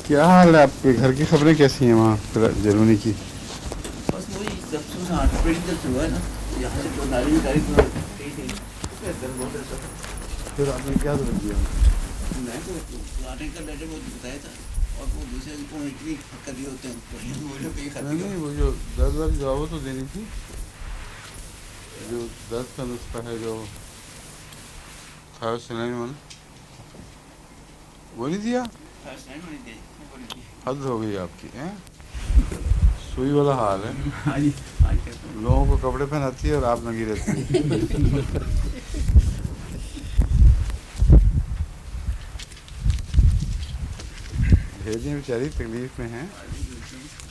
کیا حال ہے آپ کے گھر کی خبریں کیسی ہیں وہاں جرمنی کی؟ بس وہی جب سے آپریشن جب سے ہوا ہے نا یہاں سے تو ناری تاریخ پھر آپ نے کیا ضرورت دیا؟ میں تو آنے کا بیٹے وہ بتایا تھا اور وہ دوسرے کو اتنی کر دیے ہوتے ہیں نہیں وہ جو درد والی دوا وہ تو دینی تھی، جو درد کا نسخہ ہے جو تھائوسینائن وہ نہیں دیا؟ حد ہو گئی آپ کی، سوئی والا حال ہے، لوگوں کو کپڑے پہناتی ہے اور آپ ننگی رہتی ہے۔ بھیجیں بیچاری تکلیف میں ہیں،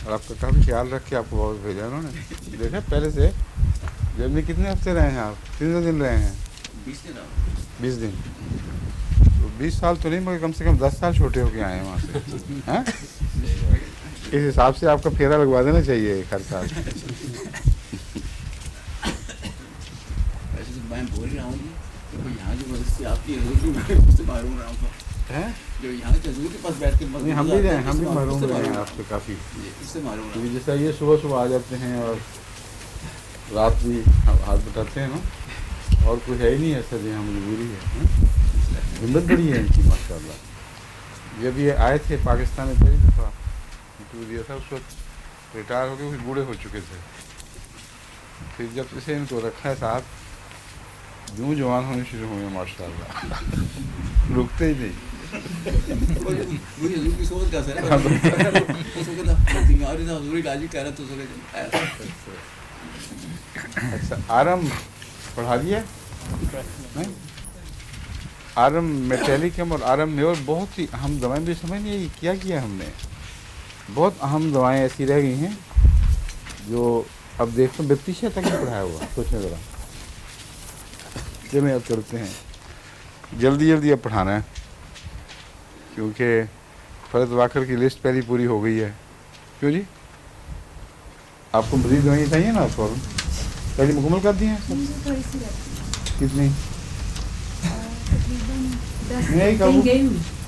اور آپ کا کافی خیال رکھ کے آپ کو واپس بھیجا انہوں نے۔ دیکھا پہلے سے جرمنی کتنے ہفتے رہے ہیں آپ؟ کتنے دن رہے ہیں؟ 20 دن۔ تو 20 سال تو نہیں مگر کم سے کم 10 سال چھوٹے ہو کے آئے ہیں وہاں سے۔ اس حساب سے آپ کا پھیرا لگوا دینا چاہیے ہر سال۔ ویسے میں بول رہا ہوں کہ یہاں جو مدد سے آپ کی حضور سے معلوم رہا ہوں جو یہاں کے حضور کے پاس بیٹھ کے ہم بھی رہے ہیں، ہم بھی محروم رہے ہیں آپ سے کافی، اس سے معلوم کیونکہ جیسا یہ صبح صبح آ جاتے ہیں اور رات بھی ہاتھ بٹاتے ہیں نا، اور کوئی ہے ہی نہیں ایسا جو ہم مجبوری ہے، ہمت بڑی ہے ان کی ماشاء اللہ۔ جب یہ آئے تھے پاکستان میں پہلی دفعہ انٹرویو دیا تھا، اس وقت ریٹائر ہو کے کچھ بوڑھے ہو چکے تھے، پھر جب اسے ان کو رکھا ہے ساتھ یوں جوان ہونے شروع ہوئے ماشاء اللہ، رکتے ہی نہیں۔ اچھا آرم پڑھا دیا؟ نہیں، آرم میٹیلیکم اور آرم میور بہت ہی اہم دوائیں بھی سمجھ نہیں کیا ہم نے، بہت اہم دوائیں ایسی رہ گئی ہیں جو اب دیکھو بپتیشہ تک نہیں پڑھایا ہوا، سوچیں ذرا، چلیں اب کرتے ہیں جلدی اب پڑھانا ہے کیونکہ فرد واکر کی لسٹ پہلی پوری ہو گئی ہے۔ کیوں جی آپ کو مزید دوائیں چاہیے نا؟ فوراً پہلی مکمل کر دی ہیں کتنی؟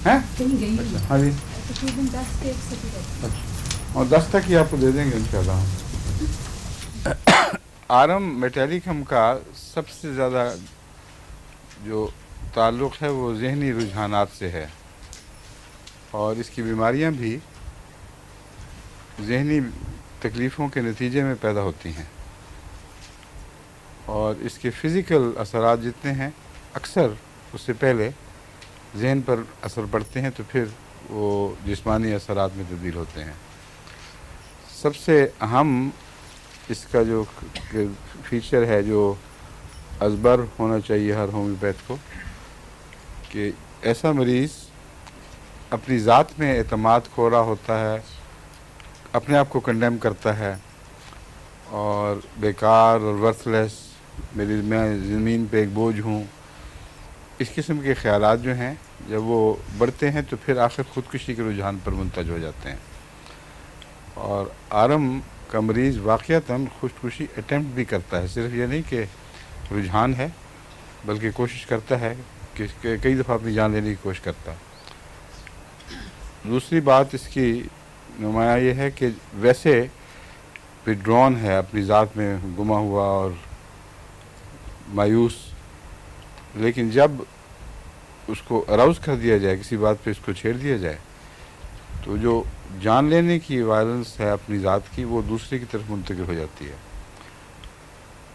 ہاں جی، اور 10 تک ہی آپ کو دے دیں گے انشاءاللہ۔ آرم میٹیلیکم کا سب سے زیادہ جو تعلق ہے وہ ذہنی رجحانات سے ہے، اور اس کی بیماریاں بھی ذہنی تکلیفوں کے نتیجے میں پیدا ہوتی ہیں، اور اس کے فزیکل اثرات جتنے ہیں اکثر اس سے پہلے ذہن پر اثر پڑتے ہیں، تو پھر وہ جسمانی اثرات میں تبدیل ہوتے ہیں۔ سب سے اہم اس کا جو فیچر ہے جو ازبر ہونا چاہیے ہر ہومیوپیتھ کو، کہ ایسا مریض اپنی ذات میں اعتماد کھو رہا ہوتا ہے، اپنے آپ کو کنڈیم کرتا ہے، اور بیکار اور ورتھ لیس، میں زمین پہ ایک بوجھ ہوں، اس قسم کے خیالات جو ہیں جب وہ بڑھتے ہیں تو پھر آخر خودکشی کے رجحان پر منتج ہو جاتے ہیں، اور آرم کا مریض واقعتاً خودکشی اٹیمپٹ بھی کرتا ہے، صرف یہ نہیں کہ رجحان ہے بلکہ کوشش کرتا ہے کہ کئی دفعہ اپنی جان لینے کی کوشش کرتا ہے۔ دوسری بات اس کی نمایاں یہ ہے کہ ویسے وڈرون ہے، اپنی ذات میں گما ہوا اور مایوس، لیکن جب اس کو اراؤز کر دیا جائے، کسی بات پہ اس کو چھیڑ دیا جائے، تو جو جان لینے کی وائلنس ہے اپنی ذات کی وہ دوسرے کی طرف منتقل ہو جاتی ہے۔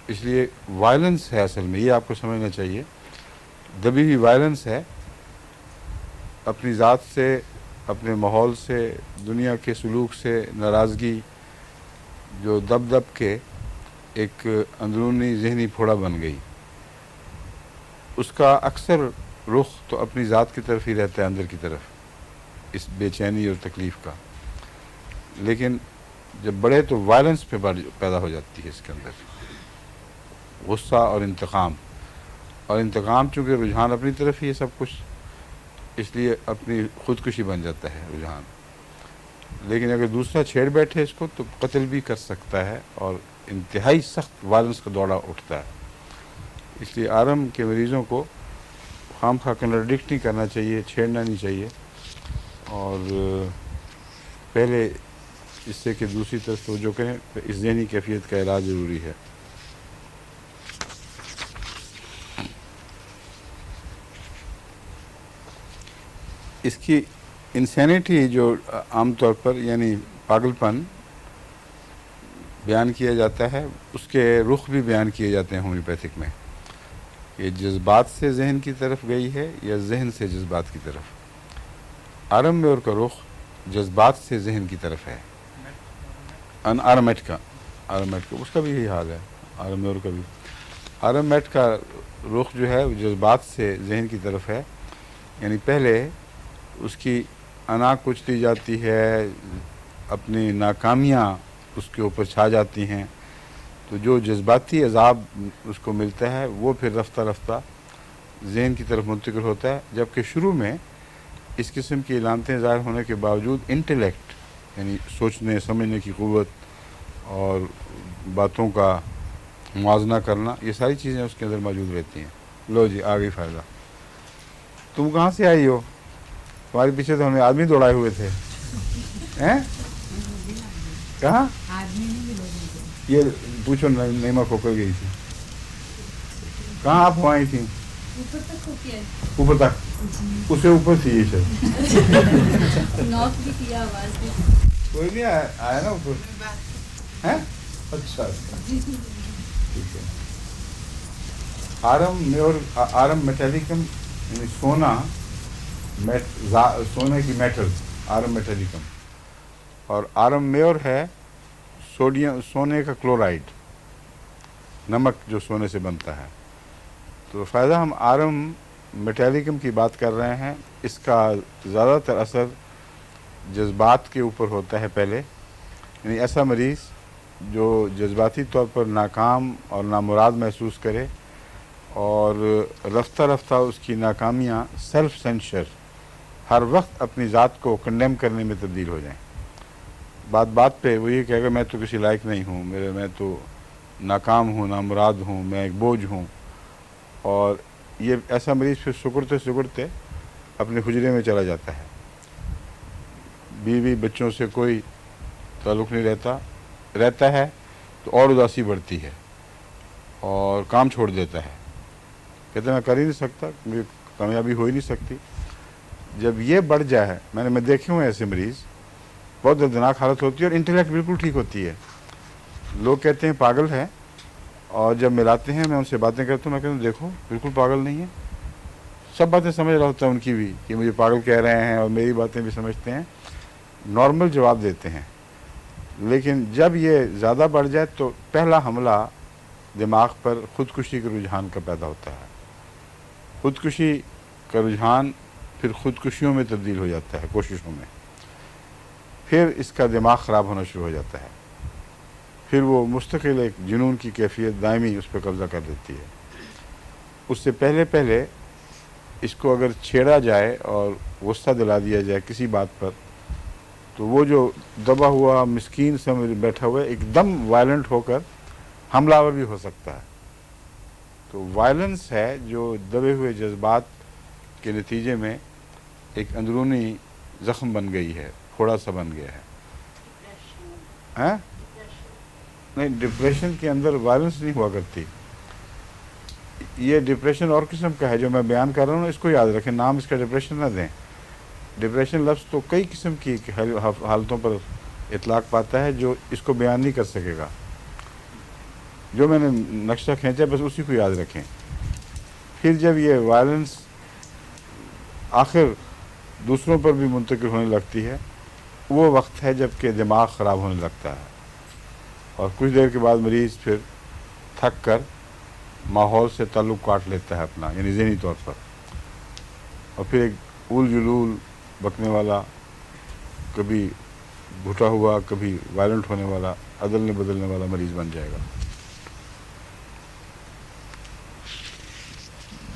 اس لیے وائلنس ہے اصل میں، یہ آپ کو سمجھنا چاہیے، دبی ہوئی وائلنس ہے اپنی ذات سے، اپنے ماحول سے، دنیا کے سلوک سے ناراضگی جو دب کے ایک اندرونی ذہنی پھوڑا بن گئی، اس کا اکثر رخ تو اپنی ذات کی طرف ہی رہتا ہے، اندر کی طرف، اس بے چینی اور تکلیف کا، لیکن جب بڑھے تو وائلنس پہ پیدا ہو جاتی ہے اس کے اندر، غصہ اور انتقام چونکہ رجحان اپنی طرف ہی ہے سب کچھ، اس لیے اپنی خودکشی بن جاتا ہے رجحان، لیکن اگر دوسرا چھیڑ بیٹھے اس کو تو قتل بھی کر سکتا ہے، اور انتہائی سخت وائلنس کا دوڑا اٹھتا ہے۔ اس لیے آرم کے مریضوں کو خام خواہ کنٹرڈکٹ نہیں کرنا چاہیے، چھیڑنا نہیں چاہیے، اور پہلے اس سے کہ دوسری طرف توجہ کریں، اس ذہنی کیفیت کا علاج ضروری ہے۔ اس کی انسینٹی جو عام طور پر یعنی پاگل پن بیان کیا جاتا ہے، اس کے رخ بھی بیان کیے جاتے ہیں ہومیوپیتھک میں، یہ جذبات سے ذہن کی طرف گئی ہے یا ذہن سے جذبات کی طرف۔ آرم میور کا رخ جذبات سے ذہن کی طرف ہے، آرمیٹ کا اس کا بھی یہی حال ہے، آرم میور کا بھی۔ آرمیٹ کا رخ جو ہے وہ جذبات سے ذہن کی طرف ہے، یعنی پہلے اس کی انا کچلی جاتی ہے، اپنی ناکامیاں اس کے اوپر چھا جاتی ہیں، تو جو جذباتی عذاب اس کو ملتا ہے وہ پھر رفتہ رفتہ ذہن کی طرف منتقل ہوتا ہے، جبکہ شروع میں اس قسم کی علامتیں ظاہر ہونے کے باوجود انٹلیکٹ یعنی سوچنے سمجھنے کی قوت اور باتوں کا موازنہ کرنا، یہ ساری چیزیں اس کے اندر موجود رہتی ہیں۔ لو جی آ گئی فائدہ۔ تم کہاں سے آئی ہو؟ تمہارے پیچھے تو ہمیں آدمی دوڑائے ہوئے تھے، ہیں؟ کہاں؟ یہ پوچھو نعمہ کھوکر گئی تھی، کہاں آپ آئی تھیں؟ اوپر تک، اس سے اوپر تھی یہ شاید، کوئی نہیں آیا نا اوپر، ہیں؟ اچھا ٹھیک ہے۔ آرم میٹیلیکم یعنی سونا، سونے کی میٹل، آرم میٹیلیکم، اور آرم میور ہے سونے کا کلورائڈ، نمک جو سونے سے بنتا ہے۔ تو فائدہ ہم آرم میٹیلیکم کی بات کر رہے ہیں، اس کا زیادہ تر اثر جذبات کے اوپر ہوتا ہے پہلے، یعنی ایسا مریض جو جذباتی طور پر ناکام اور نامراد محسوس کرے اور رفتہ رفتہ اس کی ناکامیاں سیلف سینشر، ہر وقت اپنی ذات کو کنڈیم کرنے میں تبدیل ہو جائیں، بات بات پہ وہ یہ کہے گا میں تو کسی لائق نہیں ہوں، میں تو ناکام ہوں، نامراد ہوں، میں ایک بوجھ ہوں، اور یہ ایسا مریض پھر سکڑتے سکڑتے اپنے حجرے میں چلا جاتا ہے، بیوی بچوں سے کوئی تعلق نہیں رہتا ہے تو اور اداسی بڑھتی ہے اور کام چھوڑ دیتا ہے، کہتے ہیں میں کر ہی نہیں سکتا، مجھے کامیابی ہو ہی نہیں سکتی۔ جب یہ بڑھ جائے، میں دیکھے ہوئے ایسے مریض، بہت دردناک حالت ہوتی ہے اور انٹلیکٹ بالکل ٹھیک ہوتی ہے، لوگ کہتے ہیں پاگل ہے، اور جب ملاتے ہیں میں ان سے باتیں کرتا ہوں، میں کہتا ہوں دیکھو بالکل پاگل نہیں ہے، سب باتیں سمجھ رہا ہوتا ہے ان کی بھی کہ مجھے پاگل کہہ رہے ہیں اور میری باتیں بھی سمجھتے ہیں، نارمل جواب دیتے ہیں، لیکن جب یہ زیادہ بڑھ جائے تو پہلا حملہ دماغ پر خودکشی کے رجحان کا پیدا ہوتا ہے، خودکشی کا رجحان پھر خودکشیوں میں تبدیل ہو جاتا ہے، کوششوں میں، پھر اس کا دماغ خراب ہونا شروع ہو جاتا ہے، پھر وہ مستقل ایک جنون کی کیفیت دائمی اس پہ قبضہ کر دیتی ہے۔ اس سے پہلے اس کو اگر چھیڑا جائے اور غصہ دلا دیا جائے کسی بات پر، تو وہ جو دبا ہوا مسکین سمجھ بیٹھا ہوا ہے ایک دم وائلنٹ ہو کر حملہ آور بھی ہو سکتا ہے۔ تو وائلنس ہے جو دبے ہوئے جذبات کے نتیجے میں ایک اندرونی زخم بن گئی ہے، پھوڑا سا بن گیا ہے۔ ہاں؟ نہیں، ڈپریشن کے اندر وائلنس نہیں ہوا کرتی، یہ ڈپریشن اور قسم کا ہے جو میں بیان کر رہا ہوں، اس کو یاد رکھیں، نام اس کا ڈپریشن نہ دیں۔ ڈپریشن لفظ تو کئی قسم کی حالتوں پر اطلاق پاتا ہے جو اس کو بیان نہیں کر سکے گا، جو میں نے نقشہ کھینچا بس اسی کو یاد رکھیں۔ پھر جب یہ وائلنس آخر دوسروں پر بھی منتقل ہونے لگتی ہے، وہ وقت ہے جب کہ دماغ خراب ہونے لگتا ہے، اور کچھ دیر کے بعد مریض پھر تھک کر ماحول سے تعلق کاٹ لیتا ہے اپنا، یعنی ذہنی طور پر، اور پھر ایک اول جلول بکنے والا، کبھی گھٹا ہوا کبھی وائلنٹ ہونے والا، عدلنے بدلنے والا مریض بن جائے گا۔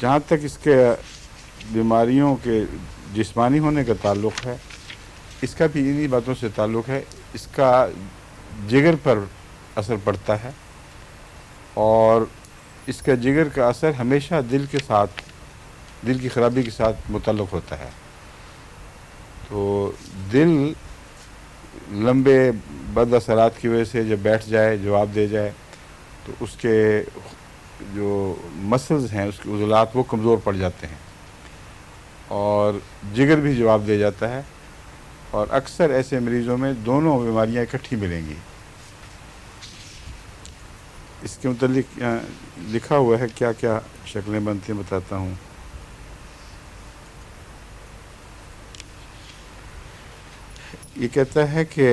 جہاں تک اس کے بیماریوں کے جسمانی ہونے کا تعلق ہے، اس کا بھی انہی باتوں سے تعلق ہے، اس کا جگر پر اثر پڑتا ہے، اور اس کا جگر کا اثر ہمیشہ دل کے ساتھ، دل کی خرابی کے ساتھ متعلق ہوتا ہے. تو دل لمبے بد اثرات کی وجہ سے جب بیٹھ جائے، جواب دے جائے، تو اس کے جو مسلز ہیں، اس کے عضلات وہ کمزور پڑ جاتے ہیں اور جگر بھی جواب دے جاتا ہے. اور اکثر ایسے مریضوں میں دونوں بیماریاں اکٹھی ملیں گی. اس کے متعلق یہاں لکھا ہوا ہے کیا کیا شکلیں بنتی ہیں، بتاتا ہوں. یہ کہتا ہے کہ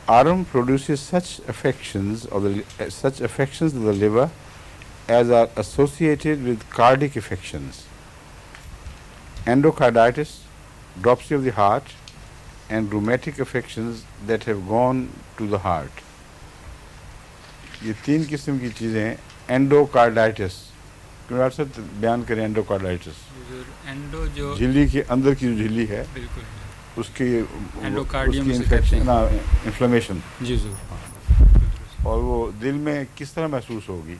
آرم produces such affections of the liver as are associated with cardiac affections, endocarditis, dropsy of the heart, and rheumatic affections that have gone to the heart. یہ 3 قسم کی چیزیں. اینڈوکارڈائٹس، کیوں ڈاکٹر صاحب بیان کریں اینڈوکارڈائٹس؟ اینڈو جو جھلی کے اندر کی جو جھلی ہے بالکل اس کی اینڈوکارڈیم سے انفیکشن، انفلیمیشن. جی ضرور. اور وہ دل میں کس طرح محسوس ہوگی؟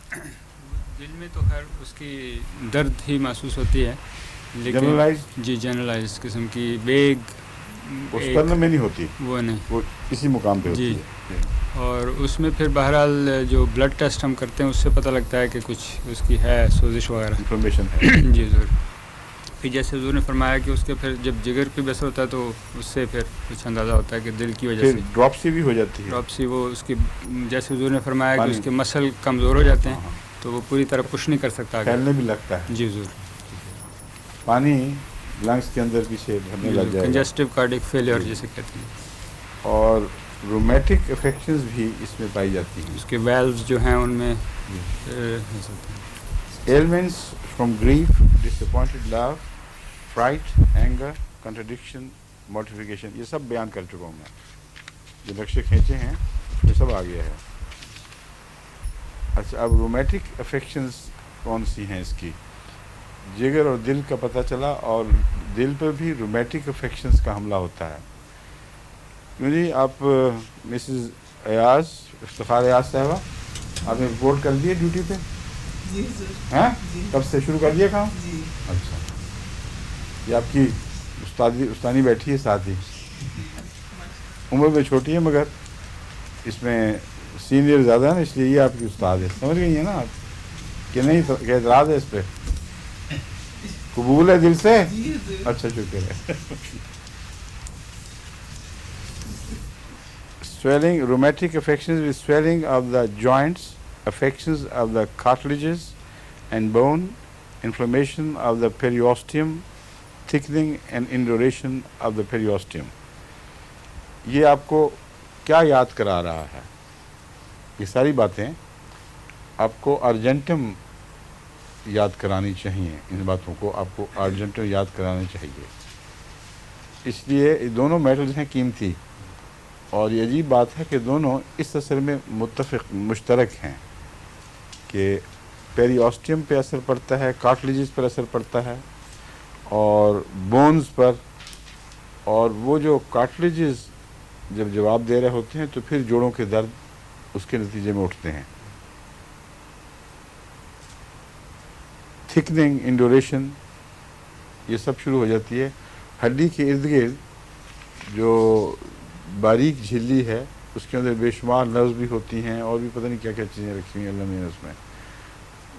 دل میں تو خیر اس کی درد ہی محسوس ہوتی ہے، لیکن جنرلائز جی جنرلائز قسم کی بیگ اس کرنے میں نہیں ہوتی، وہ نہیں، وہ اسی مقام پہ ہوتی جی. ہے. اور اس میں پھر بہرحال جو بلڈ ٹیسٹ ہم کرتے ہیں اس سے پتہ لگتا ہے کہ کچھ اس کی ہے سوزش وغیرہ. انفارمیشن ہے. جی ضرور. پھر جیسے حضور نے فرمایا کہ اس کے پھر جب جگر پہ بسر ہوتا ہے تو اس سے پھر کچھ اندازہ ہوتا ہے کہ دل کی وجہ پھر سے ڈراپسی بھی ہو جاتی ہے. ڈراپسی، وہ اس کی جیسے حضور نے فرمایا کہ پانی. اس کے مسل کمزور ہو جاتے ہیں ہاں. تو وہ پوری طرح پش نہیں کر سکتا آگے. پھیلنے بھی لگتا ہے. جی ضرور. پانی لنگس کے اندر پیچھے بھرنے لگ جائے گا. کنجسٹو کارڈک فیلئر جسے کہتے ہیں. اور رومیٹک افیکشنز بھی اس میں پائی جاتی ہیں. اس کے ویلوز جو ہیں ان میں elements from grief, disappointed love, fright, anger, contradiction, mortification, یہ سب بیان کر چکا ہوں میں. جو نقشے کھینچے ہیں یہ سب آ گیا ہے. اچھا، اب رومیٹک افیکشنز کون سی ہیں اس کی؟ جگر اور دل کا پتہ چلا، اور دل پر بھی رومیٹک افیکشنز کا حملہ ہوتا ہے. کیوں جی آپ مسز ایاز، افتخار ایاز صاحبہ، آپ نے رپورٹ کر دی ہے ڈیوٹی پہ؟ جی سر. ہاں جی کب سے شروع کر دیا کام؟ جی. اچھا، یہ آپ کی استانی بیٹھی ہے ساتھ ہی. عمر میں چھوٹی ہے مگر اس میں سینئر زیادہ ہے نا، اس لیے یہ آپ کی استاد ہے. سمجھ گئی ہیں نا آپ کہ نہیں؟ کہ اعتراض ہے اس پہ؟ قبول ہے دل سے؟ جی سر. اچھا شکر ہے. Swelling, rheumatic affections with swelling of the joints, affections of the cartilages and bone, inflammation of the periosteum, thickening and induration of the periosteum. یہ آپ کو کیا یاد کرا رہا ہے؟ یہ ساری باتیں آپ کو ارجنٹم یاد کرانی چاہیے. ان باتوں کو آپ کو ارجنٹم یاد کرانا چاہیے. اس لیے یہ دونوں میٹلز ہیں قیمتی، اور یہ عجیب بات ہے کہ دونوں اس اثر میں مشترک ہیں کہ پیری آسٹیم پہ اثر پڑتا ہے، کارٹلیجز پر اثر پڑتا ہے، اور بونز پر. اور وہ جو کارٹلیجز جب جواب دے رہے ہوتے ہیں تو پھر جوڑوں کے درد اس کے نتیجے میں اٹھتے ہیں. تھکننگ، انڈوریشن، یہ سب شروع ہو جاتی ہے. ہڈی کے ارد گرد جو باریک جھلی ہے اس کے اندر بے شمار نروز بھی ہوتی ہیں، اور بھی پتہ نہیں کیا کیا چیزیں رکھی ہوئی ہیں اللہ نے اس میں.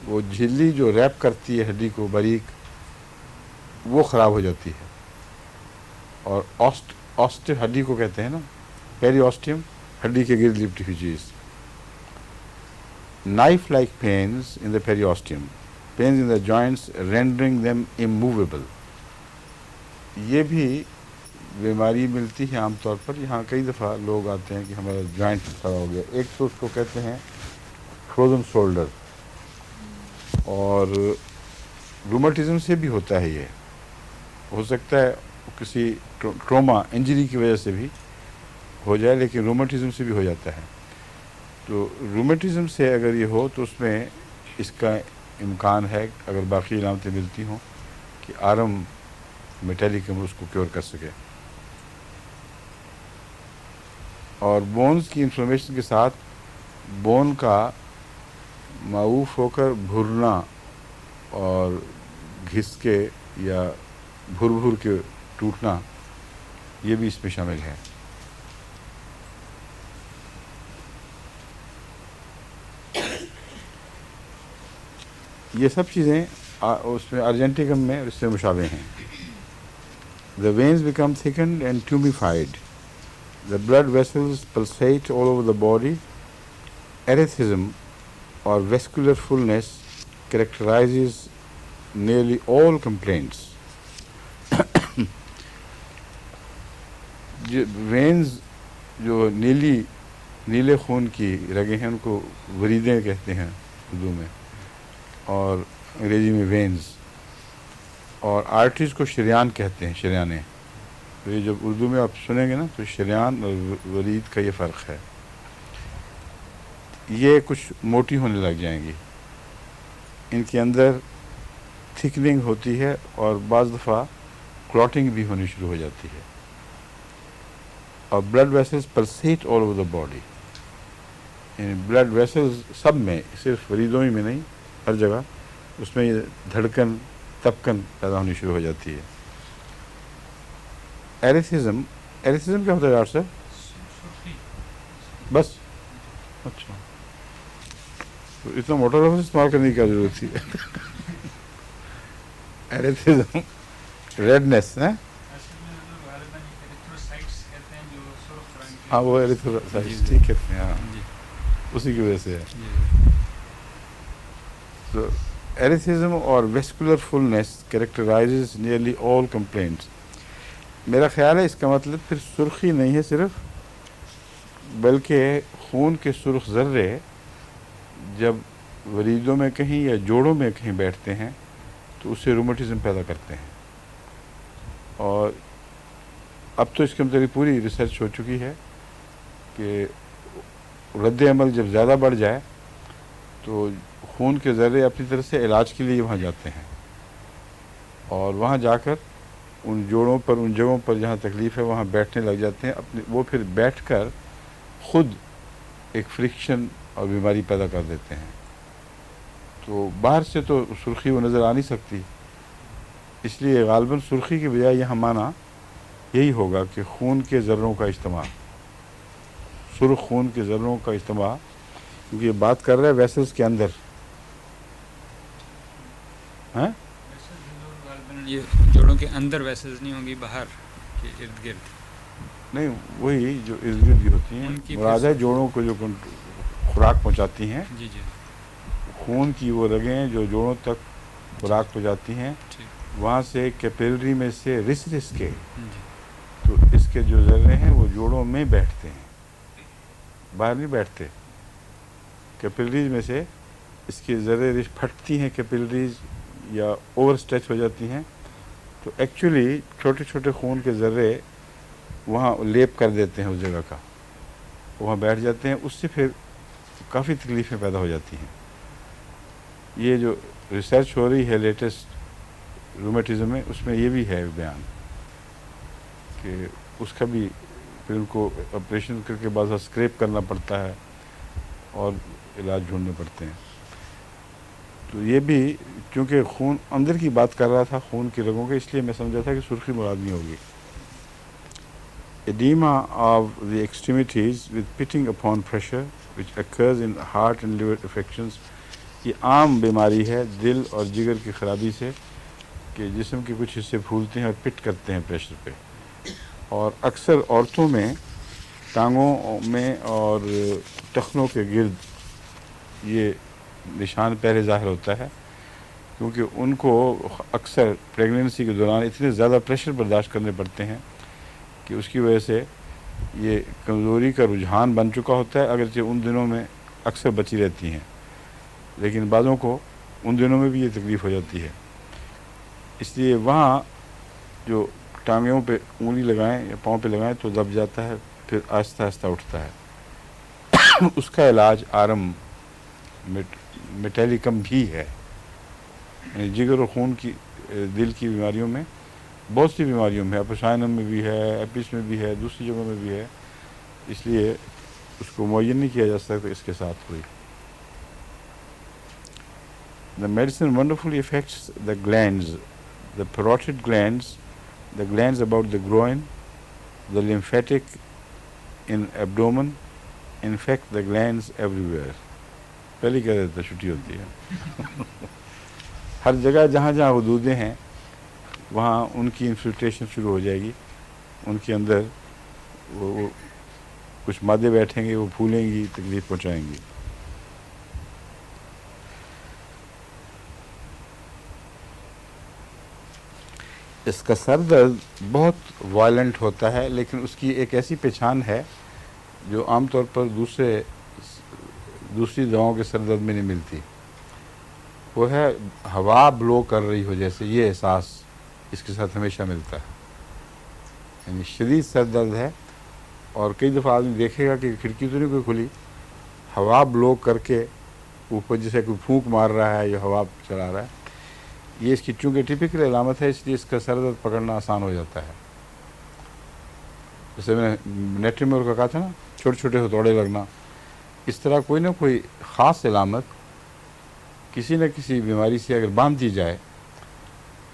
وہ جھلی جو ریپ کرتی ہے ہڈی کو باریک، وہ خراب ہو جاتی ہے. اور آسٹ ہڈی کو کہتے ہیں نا، پیری آسٹیم، ہڈی کے گرد لپٹی ہوئی چیز. Knife like pains in the periosteum, pains in the joints rendering them immovable. یہ بھی بیماری ملتی ہے عام طور پر. یہاں کئی دفعہ لوگ آتے ہیں کہ ہمارا جوائنٹ کھڑا ہو گیا. ایک تو اس کو کہتے ہیں فروزن شولڈر، اور روماٹزم سے بھی ہوتا ہے. یہ ہو سکتا ہے کسی ٹروما، انجری کی وجہ سے بھی ہو جائے، لیکن روماٹزم سے بھی ہو جاتا ہے. تو روماٹزم سے اگر یہ ہو تو اس میں اس کا امکان ہے اگر باقی علامتیں ملتی ہوں کہ آرم میٹیلکم اس کو کیور کر سکے. اور بونز کی انفلمیشن کے ساتھ بون کا معوف ہو کر بھرنا اور گھس کے یا بھر کے ٹوٹنا، یہ بھی اس میں شامل ہے. یہ سب چیزیں اس میں ارجنٹیکم میں اس سے مشابہ ہیں. The veins become thickened and tumefied. The blood vessels pulsate all over the body. Erethism or vascular fullness characterizes nearly all complaints. Veins جو نیلے خون کی رگیں ہیں ان کو وریدیں کہتے ہیں اردو میں، اور انگریزی میں وینز، اور آرٹریز کو شریان کہتے ہیں، شریانیں. تو یہ جب اردو میں آپ سنیں گے نا تو شریان اور ورید کا یہ فرق ہے. یہ کچھ موٹی ہونے لگ جائیں گی، ان کے اندر تھکننگ ہوتی ہے اور بعض دفعہ کلاٹنگ بھی ہونی شروع ہو جاتی ہے. اور blood vessels pulsate all over the body. یعنی بلڈ ویسلز سب میں، صرف وریدوں ہی میں نہیں، ہر جگہ اس میں یہ دھڑکن تپکن پیدا ہونی شروع ہو جاتی ہے. ایریتھزم کیا ہوتا ہے ڈاکٹر صاحب؟ بس اچھا، تو اتنا موٹا لفظ استعمال کرنے کی کیا ضرورت تھی؟ ایریتھزم ریڈنس ہے، ہاں وہ ایریتھروسائٹس ٹھیک کہتے ہیں، ہاں اسی کی وجہ سے ہے. تو ایریتھزم اور ویسکولر فلنس کریکٹرائزز نیئرلی آل کمپلینٹس. میرا خیال ہے اس کا مطلب پھر سرخی نہیں ہے صرف، بلکہ خون کے سرخ ذرے جب وریدوں میں کہیں یا جوڑوں میں کہیں بیٹھتے ہیں تو اس سے رومیٹزم پیدا کرتے ہیں. اور اب تو اس کے متعلق پوری ریسرچ ہو چکی ہے کہ رد عمل جب زیادہ بڑھ جائے تو خون کے ذرے اپنی طرف سے علاج کے لیے وہاں جاتے ہیں، اور وہاں جا کر ان جوڑوں پر، ان جگہوں پر جہاں تکلیف ہے وہاں بیٹھنے لگ جاتے ہیں. وہ پھر بیٹھ کر خود ایک فرکشن اور بیماری پیدا کر دیتے ہیں. تو باہر سے تو سرخی وہ نظر آ نہیں سکتی، اس لیے غالباً سرخی کی بجائے یہاں معنی یہی ہوگا کہ خون کے ذروں کا اجتماع، سرخ خون کے ذروں کا اجتماع، کیونکہ یہ بات کر رہا ہے ویسلز کے اندر. ہاں یہ جوڑوں کے اندر ویسلز نہیں ہوں گی، باہر کے ارد گرد نہیں، وہی جو ارد گرد کی ہوتی ہیں، ان کی مراد ہے جوڑوں کو جو خوراک پہنچاتی ہیں. جی جی خون کی وہ رگیں جو جوڑوں تک خوراک پہنچاتی ہیں، ٹھیک وہاں سے کیپلری میں سے رس کے جی تو اس کے جو ذرے ہیں وہ جوڑوں میں بیٹھتے ہیں، باہر نہیں بیٹھتے. کیپلریز میں سے اس کے ذرے پھٹتی ہیں، کیپلریز یا اوور اسٹریچ ہو جاتی ہیں، تو ایکچولی چھوٹے چھوٹے خون کے ذرے وہاں لیپ کر دیتے ہیں اس جگہ کا، وہاں بیٹھ جاتے ہیں. اس سے پھر کافی تکلیفیں پیدا ہو جاتی ہیں. یہ جو ریسرچ ہو رہی ہے لیٹسٹ رومیٹزم میں، اس میں یہ بھی ہے بیان کہ اس کا بھی پھر ان کو آپریشن کر کے بعض اسکریپ کرنا پڑتا ہے اور علاج ڈھونڈنے پڑتے ہیں. تو یہ بھی چونکہ خون اندر کی بات کر رہا تھا، خون کی رگوں کے، اس لیے میں سمجھا تھا کہ سرخی مراد نہیں ہوگی. Edema of the extremities with pitting upon pressure which occurs in heart and liver affections. یہ عام بیماری ہے دل اور جگر کی خرابی سے کہ جسم کے کچھ حصے پھولتے ہیں اور پٹ کرتے ہیں پریشر پہ. اور اکثر عورتوں میں ٹانگوں میں اور ٹخنوں کے گرد یہ نشان پہلے ظاہر ہوتا ہے، کیونکہ ان کو اکثر پریگننسی کے دوران اتنے زیادہ پریشر برداشت کرنے پڑتے ہیں کہ اس کی وجہ سے یہ کمزوری کا رجحان بن چکا ہوتا ہے. اگرچہ ان دنوں میں اکثر بچی رہتی ہیں، لیکن بعضوں کو ان دنوں میں بھی یہ تکلیف ہو جاتی ہے. اس لیے وہاں جو ٹانگوں پہ انگلی لگائیں یا پاؤں پہ لگائیں تو دب جاتا ہے، پھر آہستہ آہستہ اٹھتا ہے. اس کا علاج آرم میٹیلیکم بھی ہے. یعنی جگر اور خون کی، دل کی بیماریوں میں، بہت سی بیماریوں میں، اپوسائنم میں بھی ہے، ایپس میں بھی ہے، دوسری جگہوں میں بھی ہے، اس لیے اس کو معین نہیں کیا جا سکتا اس کے ساتھ کوئی. the medicine wonderfully affects the glands, the parotid glands, the glands about the groin, the lymphatic in abdomen, infect the glands everywhere. پہلے کہہ دیتا چھٹی ہوتی ہے. ہر جگہ جہاں جہاں حدودیں ہیں وہاں ان کی انفلٹریشن شروع ہو جائے گی. ان کے اندر وہ کچھ مادے بیٹھیں گے, وہ پھولیں گی, تکلیف پہنچائیں گی. اس کا سر درد بہت وائلنٹ ہوتا ہے, لیکن اس کی ایک ایسی پہچان ہے جو عام طور پر دوسری دواؤں کے سر درد میں نہیں ملتی. وہ ہے ہوا بلو کر رہی ہو جیسے, یہ احساس اس کے ساتھ ہمیشہ ملتا ہے. یعنی شدید سر درد ہے اور کئی دفعہ آدمی دیکھے گا کہ کھڑکی تو نہیں کوئی کھلی, ہوا بلو کر کے اوپر جیسے کوئی پھونک مار رہا ہے یا ہوا چلا رہا ہے. یہ اس کی چونکہ ٹپکل علامت ہے, اس لیے اس کا سر درد پکڑنا آسان ہو جاتا ہے. جیسے میں نے نیٹری میں کا کہا تھا نا, چھوٹے چھوٹے ہتھوڑے لگنا, اس طرح کوئی نہ کوئی خاص علامت کسی نہ کسی بیماری سے اگر باندھ دی جائے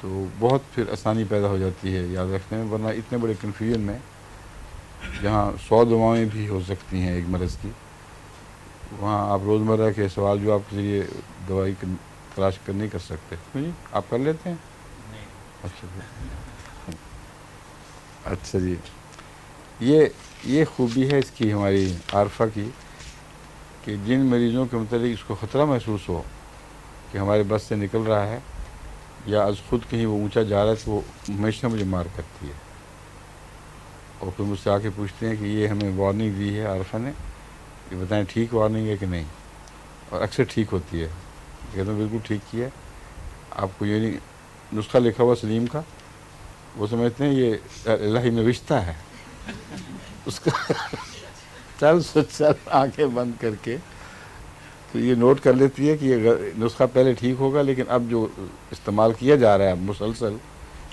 تو بہت پھر آسانی پیدا ہو جاتی ہے یاد رکھنے میں. ورنہ اتنے بڑے کنفیوژن میں جہاں 100 دواؤں بھی ہو سکتی ہیں ایک مرض کی, وہاں آپ روزمرہ کے سوال جو آپ کے ذریعے دوائی تلاش کر نہیں کر سکتے. جی آپ کر لیتے ہیں؟ اچھا جی, اچھا جی. یہ خوبی ہے اس کی, ہماری عارفہ کی, کہ جن مریضوں کے متعلق اس کو خطرہ محسوس ہو کہ ہمارے بس سے نکل رہا ہے یا از خود کہیں وہ اونچا جا رہا ہے, تو وہ ہمیشہ مجھے مار کرتی ہے اور پھر مجھ سے آ کے پوچھتے ہیں کہ یہ ہمیں وارننگ دی ہے عارفہ نے, یہ بتائیں ٹھیک وارننگ ہے کہ نہیں. اور اکثر ٹھیک ہوتی ہے. کہتا ہوں بالکل ٹھیک کیا ہے. آپ کو یہ نہیں نسخہ لکھا ہوا سلیم کا, وہ سمجھتے ہیں یہ الہی نوشتہ ہے اس کا. چل آنکھیں بند کر کے تو یہ نوٹ کر لیتی ہے کہ یہ نسخہ پہلے ٹھیک ہوگا, لیکن اب جو استعمال کیا جا رہا ہے مسلسل,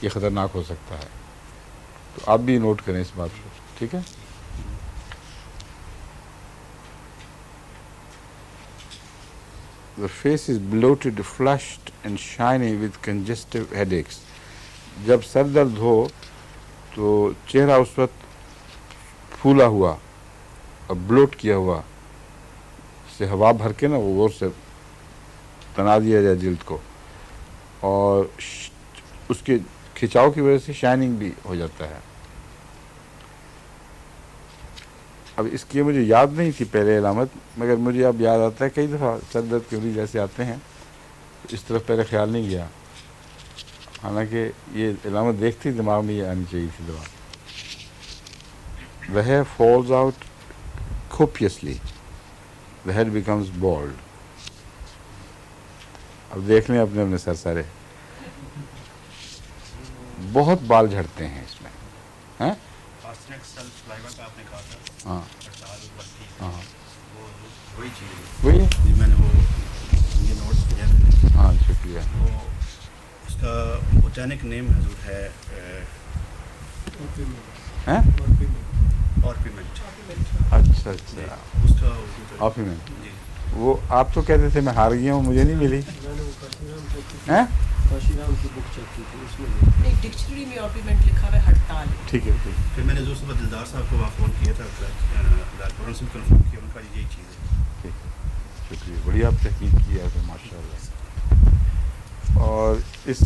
یہ خطرناک ہو سکتا ہے. تو آپ بھی نوٹ کریں اس بات کو, ٹھیک ہے. The face is bloated, flushed and shiny with congestive headaches. جب سر درد ہو تو چہرہ اس وقت پھولا ہوا اور بلوٹ کیا ہوا, سے ہوا بھر کے نا وہ غور سے تنا دیا جائے جلد کو, اور اس کے کھچاؤ کی وجہ سے شائننگ بھی ہو جاتا ہے. اب اس کی مجھے یاد نہیں تھی پہلے علامت, مگر مجھے اب یاد آتا ہے. کئی دفعہ سر درد کے مریض ایسے آتے ہیں, اس طرف پہلے خیال نہیں گیا, حالانکہ یہ علامت دیکھتی دماغ میں یہ آنی چاہیے تھی دوا. The hair falls out copiously. The head becomes bald. اب دیکھ لیں اپنے اپنے سر سارے, بہت بال جھڑتے ہیں اس میں. ہاں ہاں ہاں وہی ہے. میں نے وہ یہ نوٹس کیا میں نے. ہاں شکریہ. وہ اس کا بوٹینک نیم حضور ہے آرپیمنٹ. اچھا اچھا, اس کا آرپیمنٹ. جی وہ آپ تو کہتے تھے میں ہار گیا ہوں, مجھے نہیں ملی. کاشی رام کی بک چیک کی تھی, اس میں ایک ڈکشنری میں آرپیمنٹ لکھا ہوا ہے ہڑتال. ٹھیک ہے ٹھیک. پھر میں نے جو صبح دلدار صاحب کو وہاں فون کیا تھا, ڈاکٹروں سے کنفرم کیا, ان کا یہی چیز ہے. شکریہ, بڑی آپ تحقیق کی ہے ماشاء اللہ. اور اس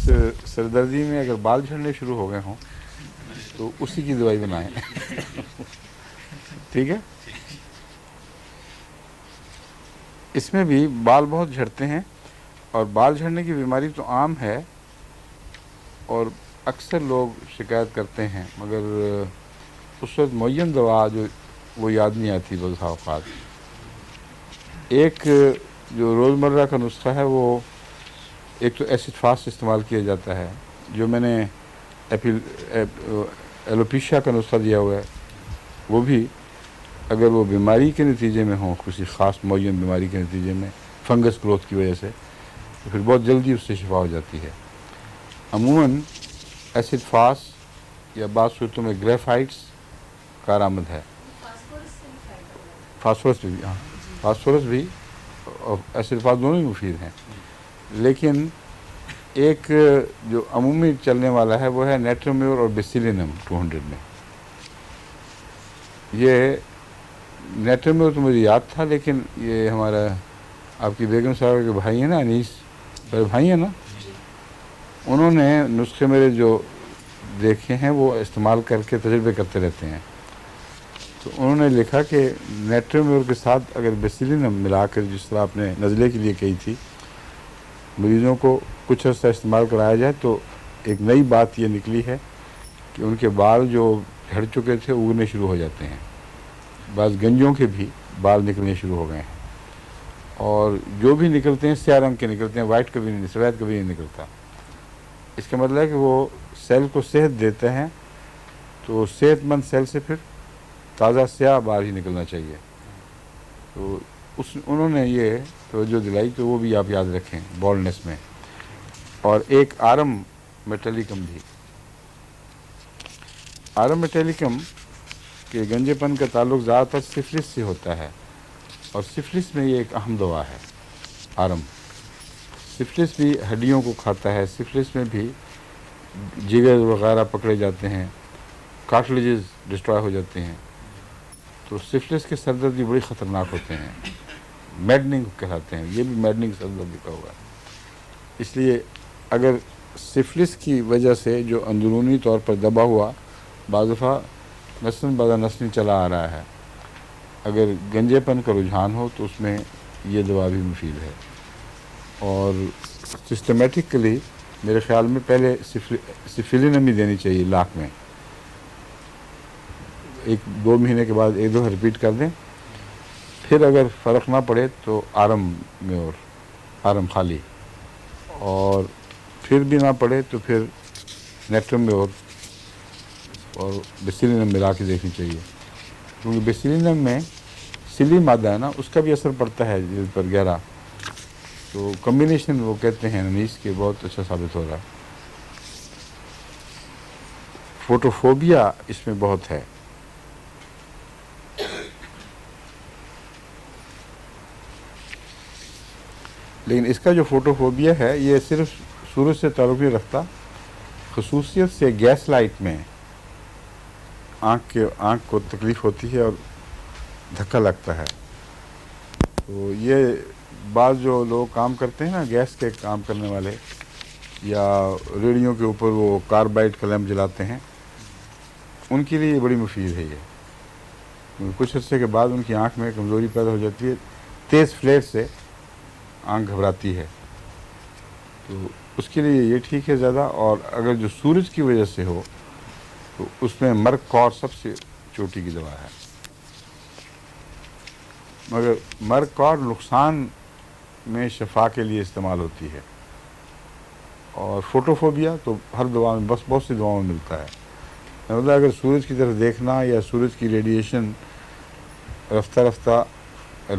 سردردی میں اگر بال جھڑنے شروع ہو گئے ہوں تو اسی کی دوائی بنائیں. ٹھیک ہے. اس میں بھی بال بہت جھڑتے ہیں, اور بال جھڑنے کی بیماری تو عام ہے اور اکثر لوگ شکایت کرتے ہیں, مگر اس وقت معین دوا جو وہ یاد نہیں آتی بعض اوقات. ایک جو روزمرہ کا نسخہ ہے وہ ایک تو ایسڈ فاسٹ استعمال کیا جاتا ہے, جو میں نے ایلوپیشیا کا نسخہ دیا ہوا ہے. وہ بھی اگر وہ بیماری کے نتیجے میں ہوں, کسی خاص معین بیماری کے نتیجے میں, فنگس گروتھ کی وجہ سے, تو پھر بہت جلدی اس سے شفا ہو جاتی ہے. عموماً ایسڈ فاسٹ یا بعض صورتوں میں گریفائٹس کارآمد ہے. فاسفورس بھی, ہاں فاسفورس بھی اور ایسڈ فاسٹ دونوں ہی مفید ہیں. لیکن ایک جو عمومی چلنے والا ہے وہ ہے نیٹرومیور اور بیسیلینم 200 میں. یہ نیٹرومیور تو مجھے یاد تھا، لیکن یہ ہمارا آپ کی بیگم صاحب کے بھائی ہیں نا، انیس بھائی ہیں نا، انہوں نے نسخے میرے جو دیکھے ہیں وہ استعمال کر کے تجربے کرتے رہتے ہیں. تو انہوں نے لکھا کہ نیٹرومیور کے ساتھ اگر بیسیلینم ملا کر، جس طرح آپ نے نزلے کے لیے کہی تھی، مریضوں کو کچھ عرصہ استعمال کرایا جائے تو ایک نئی بات یہ نکلی ہے کہ ان کے بال جو جھڑ چکے تھے اگنے شروع ہو جاتے ہیں. بعض گنجوں کے بھی بال نکلنے شروع ہو گئے ہیں، اور جو بھی نکلتے ہیں سیاہ رنگ کے نکلتے ہیں، وائٹ کبھی نہیں، سفید کبھی نہیں نکلتا. اس کا مطلب ہے کہ وہ سیل کو صحت دیتے ہیں، تو صحت مند سیل سے پھر تازہ سیاہ بال ہی نکلنا چاہیے. تو انہوں نے یہ توجہ دلائی، تو وہ بھی آپ یاد رکھیں بالڈنس میں. اور ایک آرم میٹیلیکم بھی، آرم میٹیلیکم کے گنجے پن کا تعلق زیادہ تر سفلس سے ہوتا ہے، اور سفلس میں یہ ایک اہم دوا ہے آرم. سفلس بھی ہڈیوں کو کھاتا ہے، سفلس میں بھی جگر وغیرہ پکڑے جاتے ہیں، کارٹلیجز ڈسٹرائے ہو جاتے ہیں. تو سفلس کے سر درد بھی بڑی خطرناک ہوتے ہیں، میڈننگ کہلاتے ہیں. یہ بھی میڈننگ سر درد لکھا ہوا ہے. اس لیے اگر سفلس کی وجہ سے جو اندرونی طور پر دبا ہوا بعض دفعہ نسل بعد نسل چلا آ رہا ہے، اگر گنجے پن کا رجحان ہو تو اس میں یہ دوا بھی مفید ہے. اور سسٹمیٹکلی میرے خیال میں پہلے سفیلینم ہی دینی چاہیے لاکھ میں، 1-2 مہینے کے بعد 1-2 ریپیٹ کر دیں. پھر اگر فرق نہ پڑے تو آرم میں اور آرم خالی، اور پھر بھی نہ پڑے تو پھر نیٹرم میں اور بیسیلینم ملا کے دیکھنی چاہیے. کیونکہ بیسیلینم میں سلی مادہ ہے نا، اس کا بھی اثر پڑتا ہے جلد پر گہرا. تو کمبینیشن وہ کہتے ہیں انیس کے بہت اچھا ثابت ہو رہا ہے. فوٹوفوبیا اس میں بہت ہے. لیکن اس کا جو فوٹوفوبیا ہے یہ صرف سورج سے تعلق نہیں رکھتا، خصوصیت سے گیس لائٹ میں آنکھ کو تکلیف ہوتی ہے اور دھکا لگتا ہے. تو یہ بعض جو لوگ کام کرتے ہیں نا، گیس کے کام کرنے والے، یا ریڑھیوں کے اوپر وہ کاربائڈ کا لیمپ جلاتے ہیں، ان کے لیے یہ بڑی مفید ہے. یہ کچھ عرصے کے بعد ان کی آنکھ میں کمزوری پیدا ہو جاتی ہے، تیز فلیئر سے آنکھ گھبراتی ہے. تو اس کے لیے یہ ٹھیک ہے زیادہ. اور اگر جو سورج کی وجہ سے ہو تو اس میں مرگ کور سب سے چوٹی کی دوا ہے. مگر مرگ کور نقصان میں شفا کے لیے استعمال ہوتی ہے، اور فوٹوفوبیا تو ہر دوا میں، بس بہت سی دواؤں میں ملتا ہے. مطلب اگر سورج کی طرف دیکھنا یا سورج کی ریڈیشن رفتہ رفتہ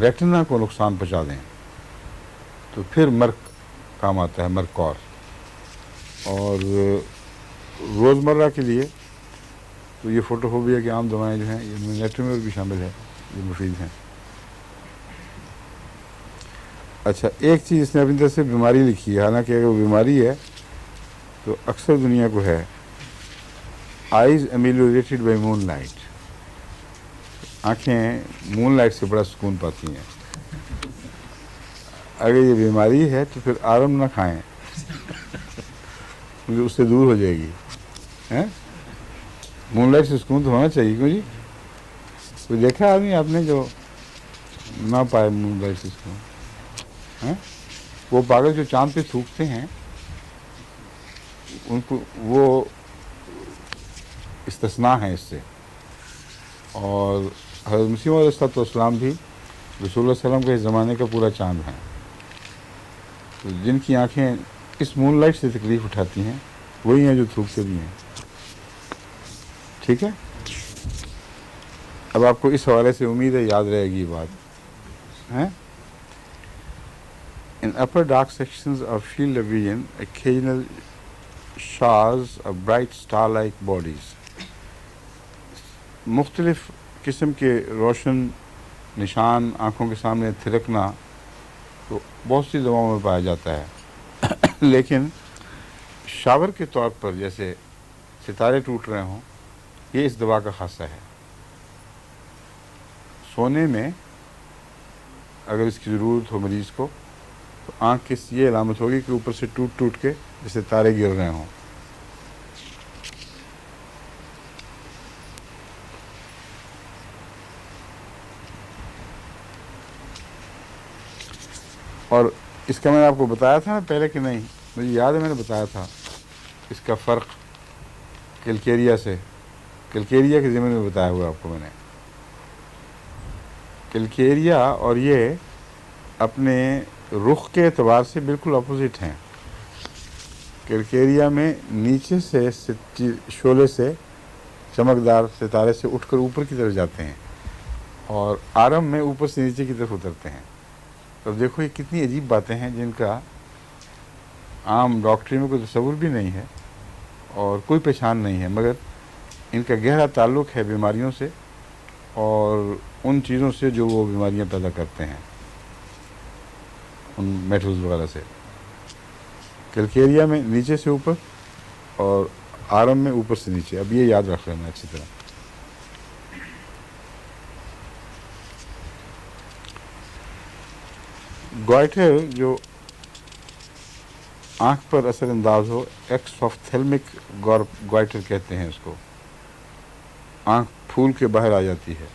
ریٹنا کو نقصان پہنچا دیں تو پھر مرگ کام آتا ہے، مرگ کور. اور روزمرہ کے لیے تو یہ فوٹوفوبیا کی عام دوائیں جو ہیں، ان میں نیٹرومیور بھی شامل ہے، یہ مفید ہیں. اچھا، ایک چیز اس نے اپنی طرف سے بیماری لکھی ہے، حالانکہ اگر وہ بیماری ہے تو اکثر دنیا کو ہے. آئیز امیلیوریٹڈ بائی مون لائٹ، آنکھیں مون لائٹ سے بڑا سکون پاتی ہیں. اگر یہ بیماری ہے تو پھر آرم نہ کھائیں کیونکہ اس سے دور ہو جائے گی. مون لائٹ سے سکون تو ہونا چاہیے. کیوں جی؟ کوئی دیکھا آدمی آپ نے جو نہ پائے مون لائٹ سے سکون؟ وہ پاگل جو چاند پہ تھوکتے ہیں ان کو وہ استثناء ہیں اس سے. اور حضرت مسیح علیہ السلام بھی رسول اللہ صلی اللہ علیہ وسلم کے اس زمانے کا پورا چاند ہیں. تو جن کی آنکھیں اس مون لائٹ سے تکلیف اٹھاتی ہیں وہی ہیں جو تھوکتے بھی ہیں. ٹھیک ہے، اب آپ کو اس حوالے سے امید ہے یاد رہے گی یہ بات. In upper dark sections of field of vision, occasional showers of bright star-like bodies. مختلف قسم کے روشن نشان آنکھوں کے سامنے تھرکنا تو بہت سی دواؤں میں پایا جاتا ہے. لیکن شاور کے طور پر جیسے ستارے ٹوٹ رہے ہوں، یہ اس دوا کا خاصہ ہے. سونے میں اگر اس کی ضرورت ہو مریض کو تو آنکھ کی یہ علامت ہوگی کہ اوپر سے ٹوٹ ٹوٹ کے جیسے تارے گر رہے ہوں. اور اس کا میں نے آپ کو بتایا تھا نا پہلے کہ نہیں؟ مجھے یاد ہے میں نے بتایا تھا اس کا فرق کلکیریا سے. کلکیریا کے ضمن میں بتایا ہوا آپ کو میں نے. کلکیریا اور یہ اپنے رخ کے اعتبار سے بالکل اپوزٹ ہیں. کلکیریا میں نیچے سے شعلے سے چمکدار ستارے سے اٹھ کر اوپر کی طرف جاتے ہیں اور آرم میں اوپر سے نیچے کی طرف اترتے ہیں. تو دیکھو یہ کتنی عجیب باتیں ہیں جن کا عام ڈاکٹری میں کوئی تصور بھی نہیں ہے اور کوئی پہچان نہیں ہے، مگر ان کا گہرا تعلق ہے بیماریوں سے اور ان چیزوں سے جو وہ بیماریاں پیدا کرتے ہیں، ان میٹلز وغیرہ سے. کیلکیریا میں نیچے سے اوپر اور آرم میں اوپر سے نیچے. اب یہ یاد رکھ لینا اچھی طرح. گوائٹر جو آنکھ پر اثر انداز ہو، ایکس آفتھیلمک گوائٹر کہتے ہیں اس کو. آنکھ پھول کے باہر آ جاتی ہے.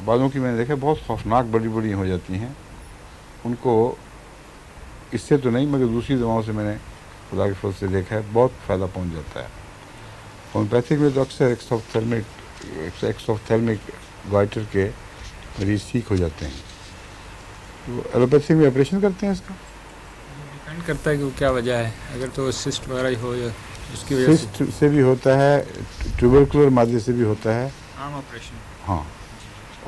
بعضوں کی میں نے دیکھا بہت خوفناک بڑی بڑی ہو جاتی ہیں. ان کو اس سے تو نہیں مگر دوسری دواؤں سے میں نے خدا کے فضل سے دیکھا ہے بہت فائدہ پہنچ جاتا ہے. ہومیوپیتھک میں تو اکثر ایکس آفتھیلمک گوائٹر کے مریض ٹھیک ہو جاتے ہیں. تو ایلوپیتھک میں آپریشن کرتے ہیں اس کا. ڈپینڈ کرتا ہے کہ وہ کیا وجہ ہے. اگر تو سسٹ وغیرہ ہو یا اس کی وجہ سسٹ سے بھی ہوتا ہے، ٹیوبرکولر مادے سے بھی ہوتا ہے. عام آپریشن. ہاں،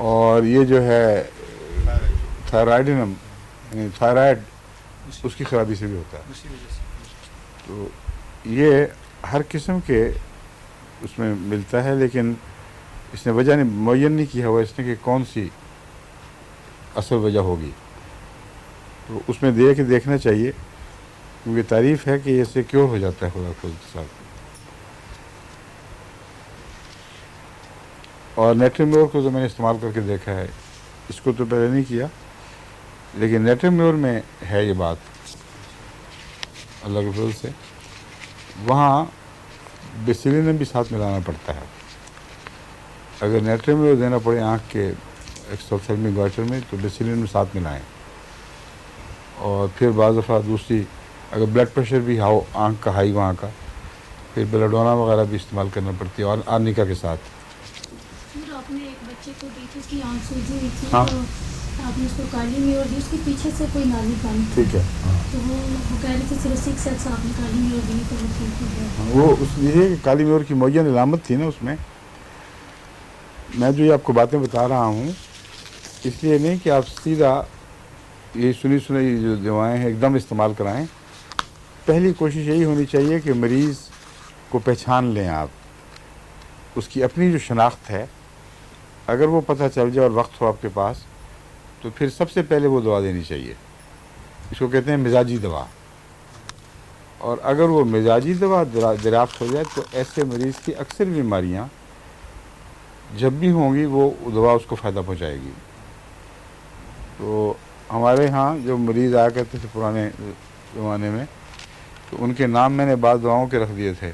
اور یہ جو ہے تھائرائڈنم یعنی تھائرائڈ اس کی خرابی سے بھی ہوتا ہے. اسی وجہ سے. تو یہ ہر قسم کے اس میں ملتا ہے، لیکن اس نے وجہ معین نہیں کیا ہوا اس نے کہ کون سی اصل وجہ ہوگی. تو اس میں دیکھنا چاہیے کیونکہ تعریف ہے کہ یہ سے کیور ہو جاتا ہے خدا خود کے ساتھ. اور نیٹرمیور کو تو میں نے استعمال کر کے دیکھا ہے. اس کو تو پہلے نہیں کیا، لیکن نیٹرمیور میں ہے یہ بات اللہ کے فضل سے. وہاں بیسیلینم بھی ساتھ ملانا پڑتا ہے. اگر نیٹرمیور دینا پڑے آنکھ کے ایکسوتھیلمک گوائٹر میں تو بیسیلینم ساتھ ملائیں. اور پھر بعض دفعہ دوسری اگر بلڈ پریشر بھی ہو آنکھ کا ہائی وہاں کا، پھر بلیڈونا وغیرہ بھی استعمال کرنا پڑتی ہے اور آرنیکا کے ساتھ. پھر آپ نے ایک بچے کو دی تھی اس کی آنکھ سوجی ہوئی تھی، ہاں. تو آپ نے اس کو کالی میور دی، اس کے پیچھے سے کوئی نالی بند تھی. ٹھیک ہے. تو وہ کہہ رہے تھے صرف 6 سیٹس آپ نے کالی میور دی تو وہ ٹھیک ہو گیا. وہ اس لیے کہ کالی میور کی معین علامت تھی نا اس میں. میں جو یہ آپ کو باتیں بتا رہا ہوں اس لیے نہیں کہ آپ سیدھا یہ سنی جو دوائیں ہیں ایک دم استعمال کرائیں. پہلی کوشش یہی ہونی چاہیے کہ مریض کو پہچان لیں آپ. اس کی اپنی جو شناخت ہے اگر وہ پتہ چل جائے اور وقت ہو آپ کے پاس تو پھر سب سے پہلے وہ دوا دینی چاہیے. اس کو کہتے ہیں مزاجی دوا. اور اگر وہ مزاجی دوا دریافت ہو جائے تو ایسے مریض کی اکثر بیماریاں جب بھی ہوں گی وہ دوا اس کو فائدہ پہنچائے گی. تو ہمارے ہاں جو مریض آیا کرتے تھے پرانے زمانے میں تو ان کے نام میں نے بعض دواؤں کے رکھ دیے تھے.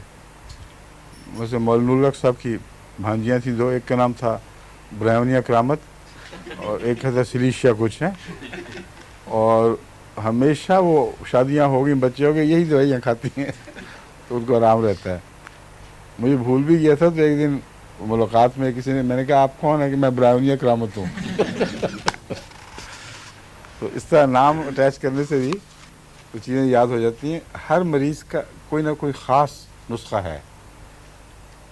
ویسے مولانا الحق صاحب کی بھانجیاں تھیں دو، ایک کا نام تھا برائیونیا کرامت اور ایک کا تھا سلیشیا کچھ ہے. اور ہمیشہ وہ شادیاں ہو گئیں بچے ہو گئے یہی دوائیاں کھاتی ہیں تو ان کو آرام رہتا ہے. مجھے بھول بھی گیا تھا تو ایک دن ملاقات میں کسی نے میں نے کہا آپ کون ہیں کہ میں برائیونیا کرامت ہوں. تو اس طرح نام اٹیچ کرنے سے بھی وہ چیزیں یاد ہو جاتی ہیں. ہر مریض کا کوئی نہ کوئی خاص نسخہ ہے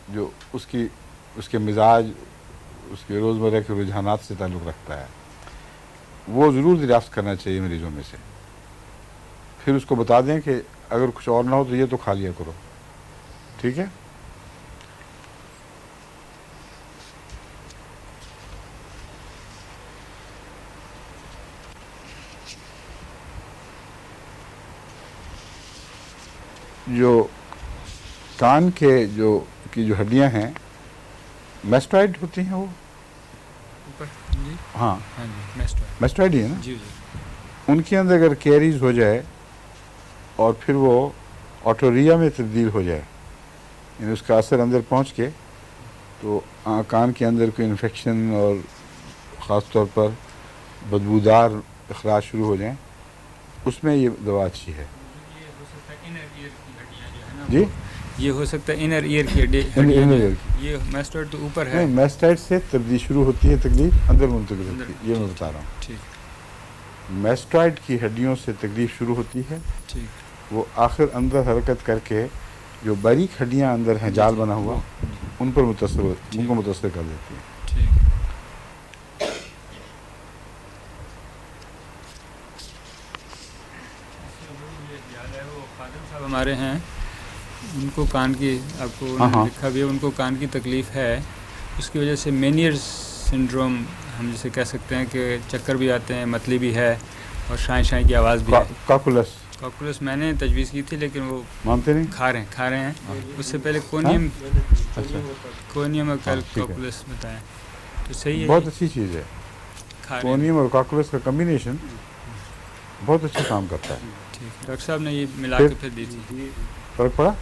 جو اس کے مزاج اس کے روزمرہ کے رجحانات سے تعلق رکھتا ہے. وہ ضرور دریافت کرنا چاہیے مریضوں میں سے. پھر اس کو بتا دیں کہ اگر کچھ اور نہ ہو تو یہ تو کھا لیا کرو. ٹھیک ہے. جو کان کے کی جو ہڈیاں ہیں میسٹوائڈ ہوتی ہیں وہ اوپر جی ہاں ہاں جی میسٹر میسٹوائڈ ہی ہے نا. جی جی ان کے اندر اگر کیریز ہو جائے اور پھر وہ آٹوریا میں تبدیل ہو جائے یعنی اس کا اثر اندر پہنچ کے تو کان کے اندر کوئی انفیکشن اور خاص طور پر بدبودار اخراج شروع ہو جائیں اس میں یہ دوا اچھی ہے. جی یہ ہو سکتا ہے انر ایئر کی inner ear کی. یہ میسٹر تو اوپر ہے. نہیں میسٹائڈ سے تبدیل شروع ہوتی ہے تکلیف اندر منتقل ہوتی ہے یہ میں بتا رہا ہوں. ٹھیک میسٹائڈ کی ہڈیوں سے تکلیف شروع ہوتی ہے ٹھیک وہ آخر اندر حرکت کر کے جو باریک ہڈیاں اندر ہیں جال بنا ہوا ان پر ان کو متاثر کر دیتی ہیں. ٹھیک فادر صاحب ہمارے ہیں ان کو کان کی آپ کو انہوں نے لکھا بھی ہے ان کو کان کی تکلیف ہے اس کی وجہ سے مینیئر سنڈروم ہم جسے کہہ سکتے ہیں کہ چکر بھی آتے ہیں متلی بھی ہے اور شائیں شائیں کی آواز بھی ہے. کاکولس میں نے تجویز کی تھی لیکن وہ مانتے نہیں. کھا رہے ہیں. اس سے پہلے کونیم اچھا کونیم اور ٹھیک ہے. کاکولس بتائیں تو صحیح ہے. بہت اچھی چیز ہے کھا رہے ہیں. کونیم اور کاکولس کا کمبینیشن بہت اچھا کام کرتا ہے. ٹھیک ڈاکٹر صاحب نے یہ ملا کے پھر دی تھی. فرق پڑا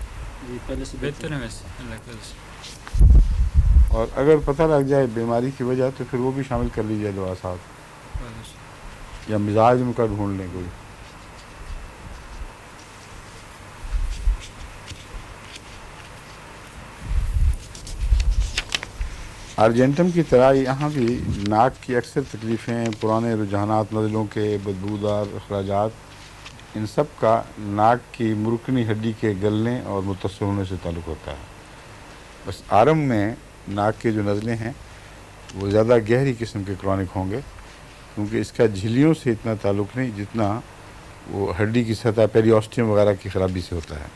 بہتر ہے ویسے اللہ کا شکر. اور اگر پتہ لگ جائے بیماری کی وجہ تو پھر وہ بھی شامل کر لی جائے دوا ساتھ یا مزاج ان کا ڈھونڈ لیں کوئی. ارجنٹم کی طرح یہاں بھی ناک کی اکثر تکلیفیں پرانے رجحانات نزلوں کے بدبودار اخراجات ان سب کا ناک کی مرکنی ہڈی کے گلنے اور متاثر ہونے سے تعلق ہوتا ہے. بس آرم میں ناک کے جو نزلیں ہیں وہ زیادہ گہری قسم کے کرونک ہوں گے کیونکہ اس کا جھلیوں سے اتنا تعلق نہیں جتنا وہ ہڈی کی سطح پیریوسٹیم وغیرہ کی خرابی سے ہوتا ہے.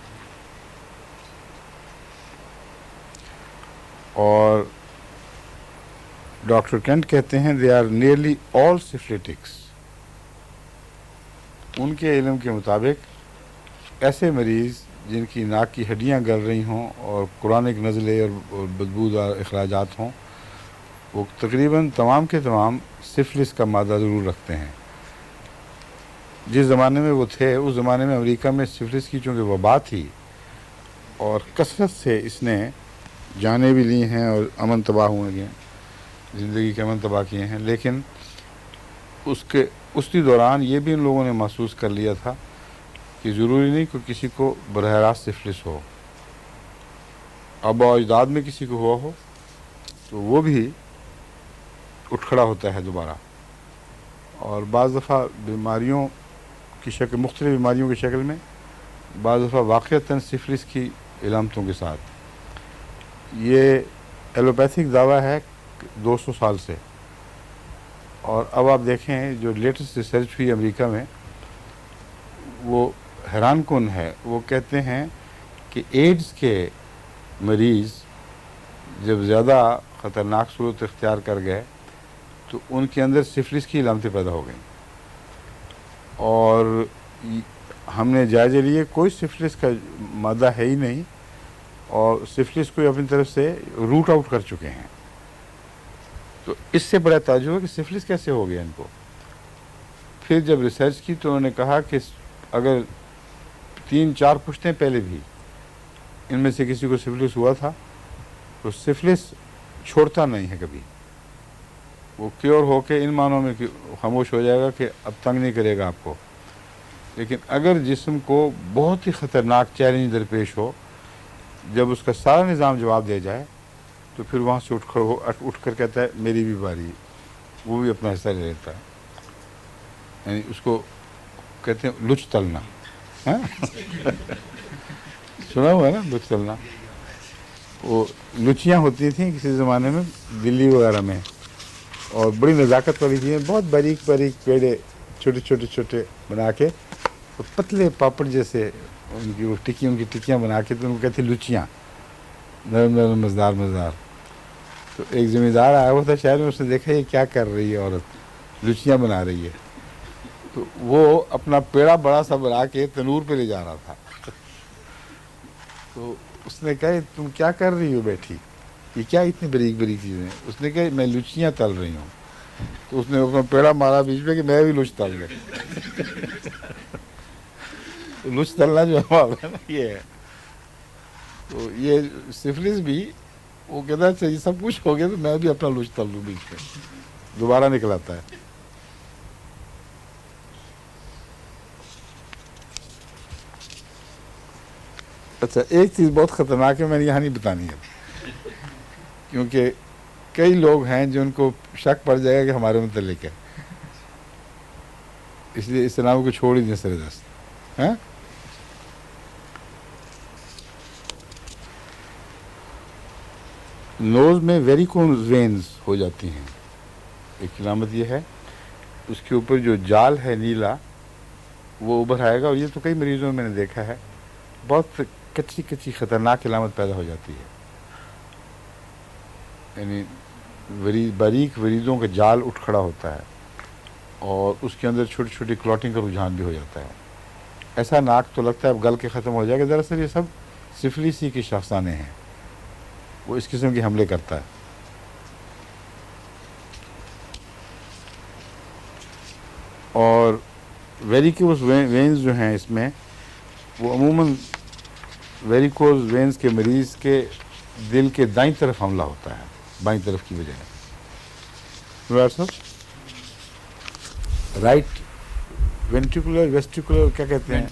اور ڈاکٹر کینٹ کہتے ہیں دے آر نیئرلی آل سفلیٹکس. ان کے علم کے مطابق ایسے مریض جن کی ناک کی ہڈیاں گل رہی ہوں اور کرونک نزلے اور بدبودار اخراجات ہوں وہ تقریباً تمام کے تمام سفلس کا مادہ ضرور رکھتے ہیں. جس زمانے میں وہ تھے اس زمانے میں امریکہ میں سفلس کی چونکہ وبا تھی اور کثرت سے اس نے جانیں بھی لی ہیں اور امن تباہ ہوئے ہیں زندگی کے امن تباہ کیے ہیں. لیکن اسی دوران یہ بھی ان لوگوں نے محسوس کر لیا تھا کہ ضروری نہیں کہ کسی کو براہ راست سفلس ہو. آبا و اجداد میں کسی کو ہوا ہو تو وہ بھی اٹھ کھڑا ہوتا ہے دوبارہ. اور بعض دفعہ بیماریوں کی شکل مختلف بیماریوں کی شکل میں بعض دفعہ واقعتاً سفلس کی علامتوں کے ساتھ. یہ ایلوپیتھک دعویٰ ہے 200 سال سے. اور اب آپ دیکھیں جو لیٹسٹ ریسرچ ہوئی امریکہ میں وہ حیران کن ہے. وہ کہتے ہیں کہ ایڈز کے مریض جب زیادہ خطرناک صورت اختیار کر گئے تو ان کے اندر سفلس کی علامتیں پیدا ہو گئیں. اور ہم نے جائزے لیے کوئی سفلس کا مادہ ہے ہی نہیں اور سفلس کو اپنی طرف سے روٹ آؤٹ کر چکے ہیں. تو اس سے بڑا تعجب ہے کہ سفلس کیسے ہو گیا ان کو. پھر جب ریسرچ کی تو انہوں نے کہا کہ اگر 3-4 پشتیں پہلے بھی ان میں سے کسی کو سفلس ہوا تھا تو سفلس چھوڑتا نہیں ہے کبھی. وہ کیور ہو کے ان معنوں میں خاموش ہو جائے گا کہ اب تنگ نہیں کرے گا آپ کو. لیکن اگر جسم کو بہت ہی خطرناک چیلنج درپیش ہو جب اس کا سارا نظام جواب دے جائے تو پھر وہاں سے اٹھ کر کہتا ہے میری بھی باری. وہ بھی اپنا حصہ لے لیتا ہے. یعنی اس کو کہتے ہیں لچ تلنا. سنا ہوا ہے نا لچ تلنا. وہ لچیاں ہوتی تھیں کسی زمانے میں دلی وغیرہ میں اور بڑی نزاکت والی چیزیں بہت باریک باریک پیڑے چھوٹے چھوٹے چھوٹے بنا کے پتلے پاپڑ جیسے ان کی وہ ان کی ٹکیاں بنا کے تو ان کو کہتے ہیں لچیاں نرم نرم مزدار مزدار. تو ایک زمیندار آیا ہوا تھا شہر میں اس نے دیکھا یہ کیا کر رہی ہے عورت لچیاں بنا رہی ہے. تو وہ اپنا پیڑا بڑا سا بنا کے تنور پہ لے جا رہا تھا. تو اس نے کہا تم کیا کر رہی ہو بیٹھی, یہ کیا اتنی بریک بریک چیزیں؟ اس نے کہا میں لچیاں تل رہی ہوں. تو اس نے اپنا پیڑا مارا بیچ میں کہ میں بھی لچ تل گیا. لچ تلنا جو ہے نا یہ ہے. تو یہ سفلس بھی وہ کہتا ہے یہ سب کچھ ہو گیا تو میں بھی اپنا لچ تل لوں بیچ میں, دوبارہ نکل آتا ہے. اچھا ایک چیز بہت خطرناک ہے, میں نے یہاں نہیں بتانی ہے کیونکہ کئی لوگ ہیں جن کو شک پڑ جائے گا کہ ہمارے متعلق ہے, اس لیے اس نام کو چھوڑ ہی دیں سر دست. ہاں نوز میں ویریکوز وینز ہو جاتی ہیں, ایک علامت یہ ہے. اس کے اوپر جو جال ہے نیلا وہ ابھر آئے گا, اور یہ تو کئی مریضوں میں نے دیکھا ہے, بہت کچی کچی خطرناک علامت پیدا ہو جاتی ہے. یعنی باریک وریدوں کا جال اٹھ کھڑا ہوتا ہے اور اس کے اندر چھوٹی چھوٹی کلاٹنگ کا رجحان بھی ہو جاتا ہے. ایسا ناک تو لگتا ہے اب گل کے ختم ہو جائے گا. دراصل یہ سب سفلیسی کے شاخسانے ہیں, وہ اس قسم کے حملے کرتا ہے. اور ویریکوز وینز جو ہیں اس میں وہ عموماً ویریکوز وینز کے مریض کے دل کے دائیں طرف حملہ ہوتا ہے, بائیں طرف کی بجائے. رائٹ وینٹریکولر ویسٹریکولر کیا کہتے ہیں,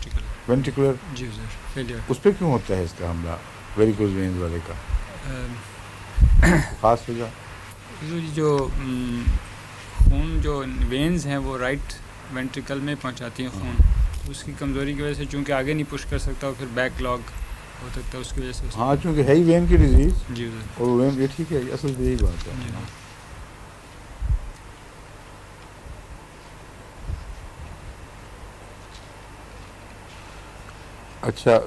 وینٹریکولر, جی سر فیلئر. اس پہ کیوں ہوتا ہے اس کا حملہ ویریکوز وینز والے کا خاص وجہ؟ جو خون جو وینز ہیں وہ رائٹ وینٹریکل میں پہنچاتی ہیں خون, اس کی کمزوری کی وجہ سے چونکہ آگے نہیں پش کر سکتا اور پھر بیک لاگ ہو سکتا ہے اس کی وجہ سے. ہاں چونکہ ہے ہی وین کی ڈیزیز. جی سر. اور وین یہ ٹھیک ہے, اصل یہی بات ہے. اچھا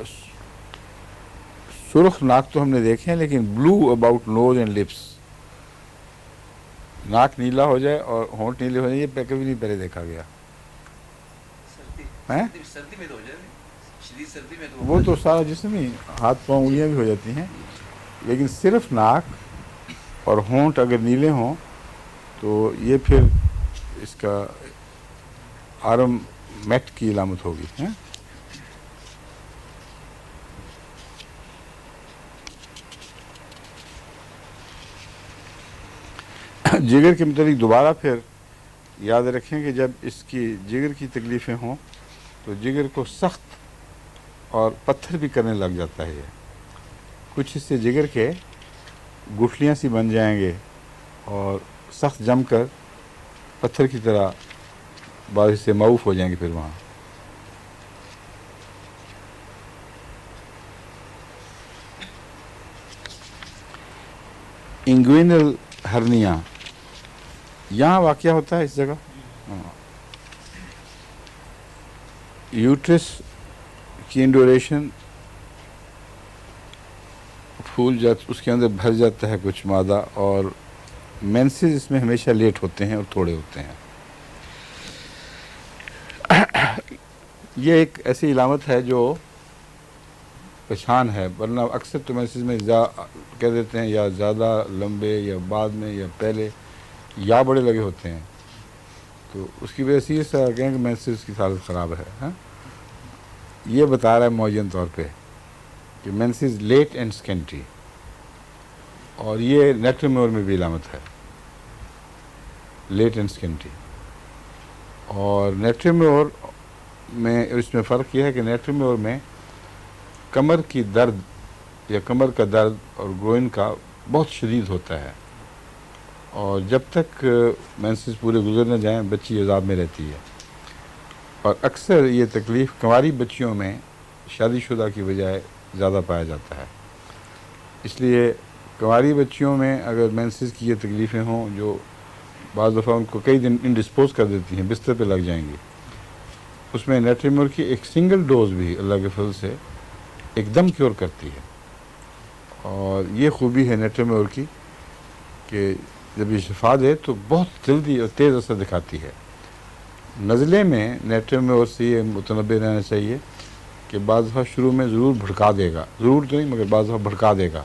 سرخ ناک تو ہم نے دیکھے ہیں, لیکن بلو اباؤٹ نوز اینڈ لپس, ناک نیلا ہو جائے اور ہونٹ نیلے ہو جائے, یہ کبھی نہیں پہلے دیکھا گیا. سردی میں تو ہو جائے, شدید سردی میں تو وہ تو سارا جسم ہی, ہاتھ پاؤں انگلیاں بھی ہو جاتی ہیں, لیکن صرف ناک اور ہونٹ اگر نیلے ہوں تو یہ پھر اس کا آرم میٹ کی علامت ہوگی. جگر کے متعلق دوبارہ پھر یاد رکھیں کہ جب اس کی جگر کی تکلیفیں ہوں تو جگر کو سخت اور پتھر بھی کرنے لگ جاتا ہے. کچھ حصے جگر کے گٹھلیاں سی بن جائیں گے اور سخت جم کر پتھر کی طرح بعض حصے معوف ہو جائیں گے. پھر وہاں انگوینل ہرنیا یہاں واقع ہوتا ہے, اس جگہ یوٹرس کی انڈوریشن پھول جاتا, اس کے اندر بھر جاتا ہے کچھ مادہ, اور مینسز اس میں ہمیشہ لیٹ ہوتے ہیں اور تھوڑے ہوتے ہیں. یہ ایک ایسی علامت ہے جو پہچان ہے, ورنہ اکثر تو مینسز میں کہہ دیتے ہیں یا زیادہ لمبے یا بعد میں یا پہلے یا بڑے لگے ہوتے ہیں, تو اس کی وجہ سے یہ کہیں کہ مینسز کی حالت خراب ہے. یہ بتا رہا ہے معین طور پہ کہ مینسز لیٹ اینڈ سکینٹی, اور یہ نیٹرمیور میں بھی علامت ہے, لیٹ اینڈ سکینٹی. اور نیٹرمیور میں اس میں فرق یہ ہے کہ نیٹرمیور میں کمر کی درد یا کمر کا درد اور گروئن کا بہت شدید ہوتا ہے, اور جب تک مینسز پورے گزر نہ جائیں بچی عذاب میں رہتی ہے. اور اکثر یہ تکلیف کنواری بچیوں میں شادی شدہ کی بجائے زیادہ پایا جاتا ہے. اس لیے کنواری بچیوں میں اگر مینسز کی یہ تکلیفیں ہوں جو بعض دفعہ ان کو کئی دن انڈسپوز کر دیتی ہیں, بستر پہ لگ جائیں گی, اس میں نیٹریمور کی ایک سنگل ڈوز بھی اللہ کے فضل سے ایک دم کیور کرتی ہے. اور یہ خوبی ہے نیٹریمور کی کہ جب یہ شفا دے تو بہت جلدی اور تیز اثر دکھاتی ہے. نزلے میں نیٹریمور سے یہ متنبع رہنا چاہیے کہ بعض دفعہ شروع میں ضرور بھڑکا دے گا، ضرور تو نہیں مگر بعض دفعہ بھڑکا دے گا،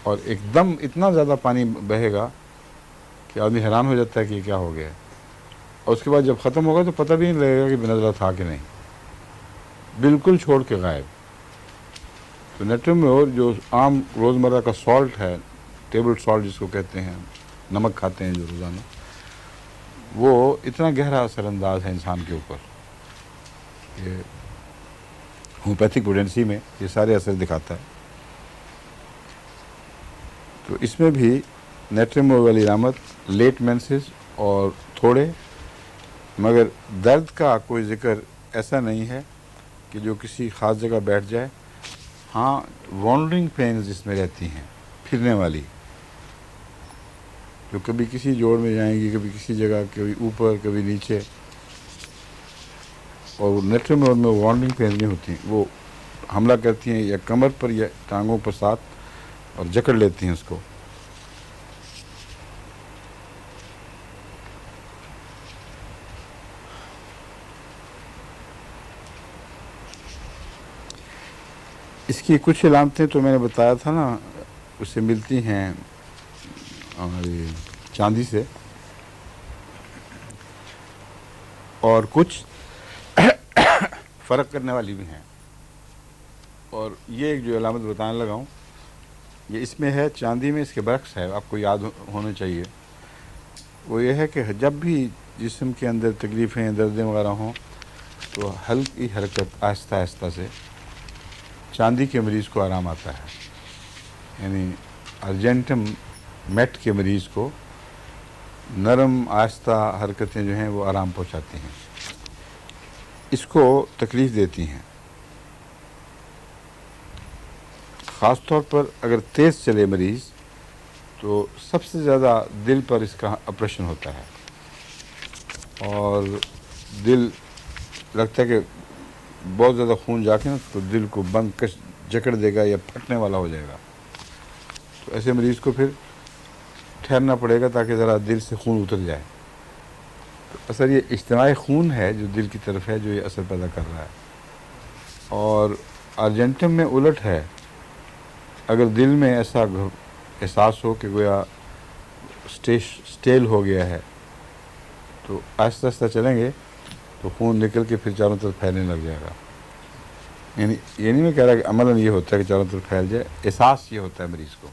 اور ایک دم اتنا زیادہ پانی بہے گا کہ آدمی حیران ہو جاتا ہے کہ یہ کیا ہو گیا ہے، اور اس کے بعد جب ختم ہوگا تو پتہ بھی نہیں لگے گا کہ بے نظرہ تھا کہ نہیں، بالکل چھوڑ کے غائب۔ تو نیٹریم میور جو عام روزمرہ کا سالٹ ہے، ٹیبل سالٹ جس کو کہتے ہیں، نمک کھاتے ہیں جو روزانہ، وہ اتنا گہرا اثر انداز ہے انسان کے اوپر کہ ہومیوپیتھک پوٹینسی میں یہ سارے اثر دکھاتا ہے۔ تو اس میں بھی نیٹریم میور والی علامت لیٹ مینسز اور تھوڑے، مگر درد کا کوئی ذکر ایسا نہیں ہے کہ جو کسی خاص جگہ بیٹھ جائے۔ ہاں وانڈرنگ پینز اس میں رہتی ہیں، پھرنے والی، جو کبھی کسی جوڑ میں جائیں گی، کبھی کسی جگہ، کبھی اوپر کبھی نیچے، اور نیٹریم میور میں وانڈرنگ پینز نہیں ہوتی، وہ حملہ کرتی ہیں یا کمر پر یا ٹانگوں پر ساتھ اور جکڑ لیتی ہیں اس کو۔ اس کی کچھ علامتیں تو میں نے بتایا تھا نا، اس سے ملتی ہیں ہماری چاندی سے، اور کچھ فرق کرنے والی بھی ہیں، اور یہ ایک جو علامت بتانے لگا ہوں یہ اس میں ہے، چاندی میں اس کے برعکس ہے، آپ کو یاد ہونا چاہیے۔ وہ یہ ہے کہ جب بھی جسم کے اندر تکلیفیں دردیں وغیرہ ہوں تو ہلکی حرکت آہستہ آہستہ سے چاندی کے مریض کو آرام آتا ہے، یعنی ارجنٹم میٹ کے مریض کو نرم آہستہ حرکتیں جو ہیں وہ آرام پہنچاتی ہیں، اس کو تکلیف دیتی ہیں۔ خاص طور پر اگر تیز چلے مریض تو سب سے زیادہ دل پر اس کا آپریشن ہوتا ہے، اور دل لگتا ہے کہ بہت زیادہ خون جا کے نا تو دل کو بند کش جکڑ دے گا یا پھٹنے والا ہو جائے گا، تو ایسے مریض کو پھر ٹھہرنا پڑے گا تاکہ ذرا دل سے خون اتر جائے۔ تو اثر یہ اجتماعی خون ہے جو دل کی طرف ہے جو یہ اثر پیدا کر رہا ہے، اور ارجنٹم میں الٹ ہے، اگر دل میں ایسا احساس ہو کہ گویا سٹیل ہو گیا ہے تو آہستہ آہستہ چلیں گے تو خون نکل کے پھر چاروں طرف پھیلنے لگ جائے گا۔ یعنی یہ نہیں میں کہہ رہا کہ عملاً یہ ہوتا ہے کہ چاروں طرف پھیل جائے، احساس یہ ہوتا ہے مریض کو۔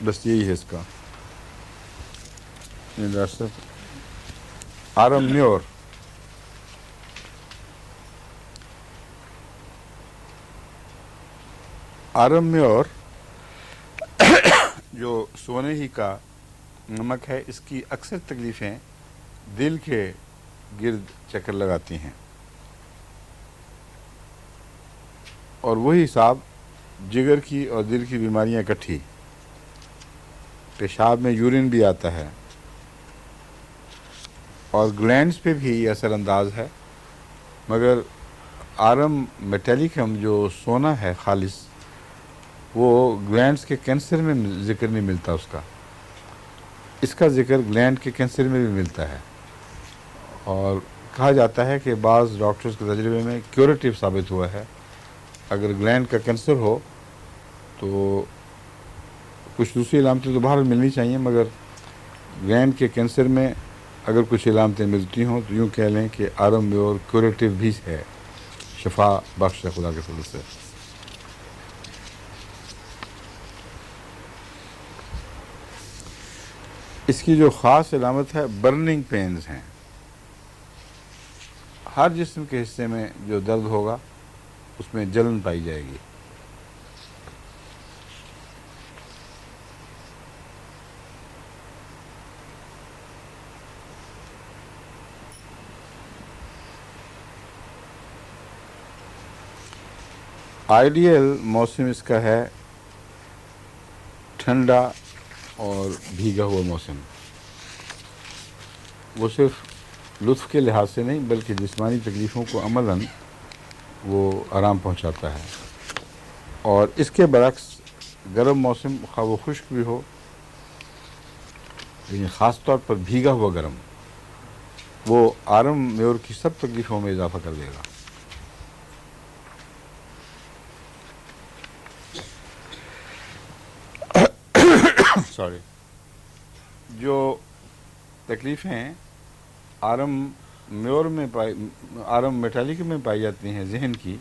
بس یہی ہے اس کا۔ ڈاکٹر صاحب آرم میور، آرم میور جو سونے ہی کا نمک ہے، اس کی اکثر تکلیفیں دل کے گرد چکر لگاتی ہیں، اور وہی حساب جگر کی اور دل کی بیماریاں اکٹھی، پیشاب میں یورین بھی آتا ہے، اور گلینڈز پہ بھی یہ اثر انداز ہے، مگر آرم میٹیلیکم جو سونا ہے خالص، وہ گلینڈز کے کینسر میں ذکر نہیں ملتا اس کا، اس کا ذکر گلینڈ کے کینسر میں بھی ملتا ہے، اور کہا جاتا ہے کہ بعض ڈاکٹرز کے تجربے میں کیوریٹیو ثابت ہوا ہے، اگر گلینڈ کا کینسر ہو تو کچھ دوسری علامتیں تو باہر ملنی چاہیے، مگر گلینڈ کے کینسر میں اگر کچھ علامتیں ملتی ہوں تو یوں کہہ لیں کہ آرم میور کیوریٹیو بھی ہے، شفا بخش ہے خدا کے فضل سے۔ اس کی جو خاص علامت ہے برننگ پینز ہیں، ہر جسم کے حصے میں جو درد ہوگا اس میں جلن پائی جائے گی۔ آئیڈیل موسم اس کا ہے ٹھنڈا اور بھیگا ہوا موسم، وہ صرف لطف کے لحاظ سے نہیں بلکہ جسمانی تکلیفوں کو عملاً وہ آرام پہنچاتا ہے، اور اس کے برعکس گرم موسم خواہ وہ خشک بھی ہو لیکن خاص طور پر بھیگا ہوا گرم وہ آرم میور کی سب تکلیفوں میں اضافہ کر دے گا. سوری. جو تکلیفیں آرم میور میں آرم میٹالک میں پائی جاتی ہیں ذہن کی،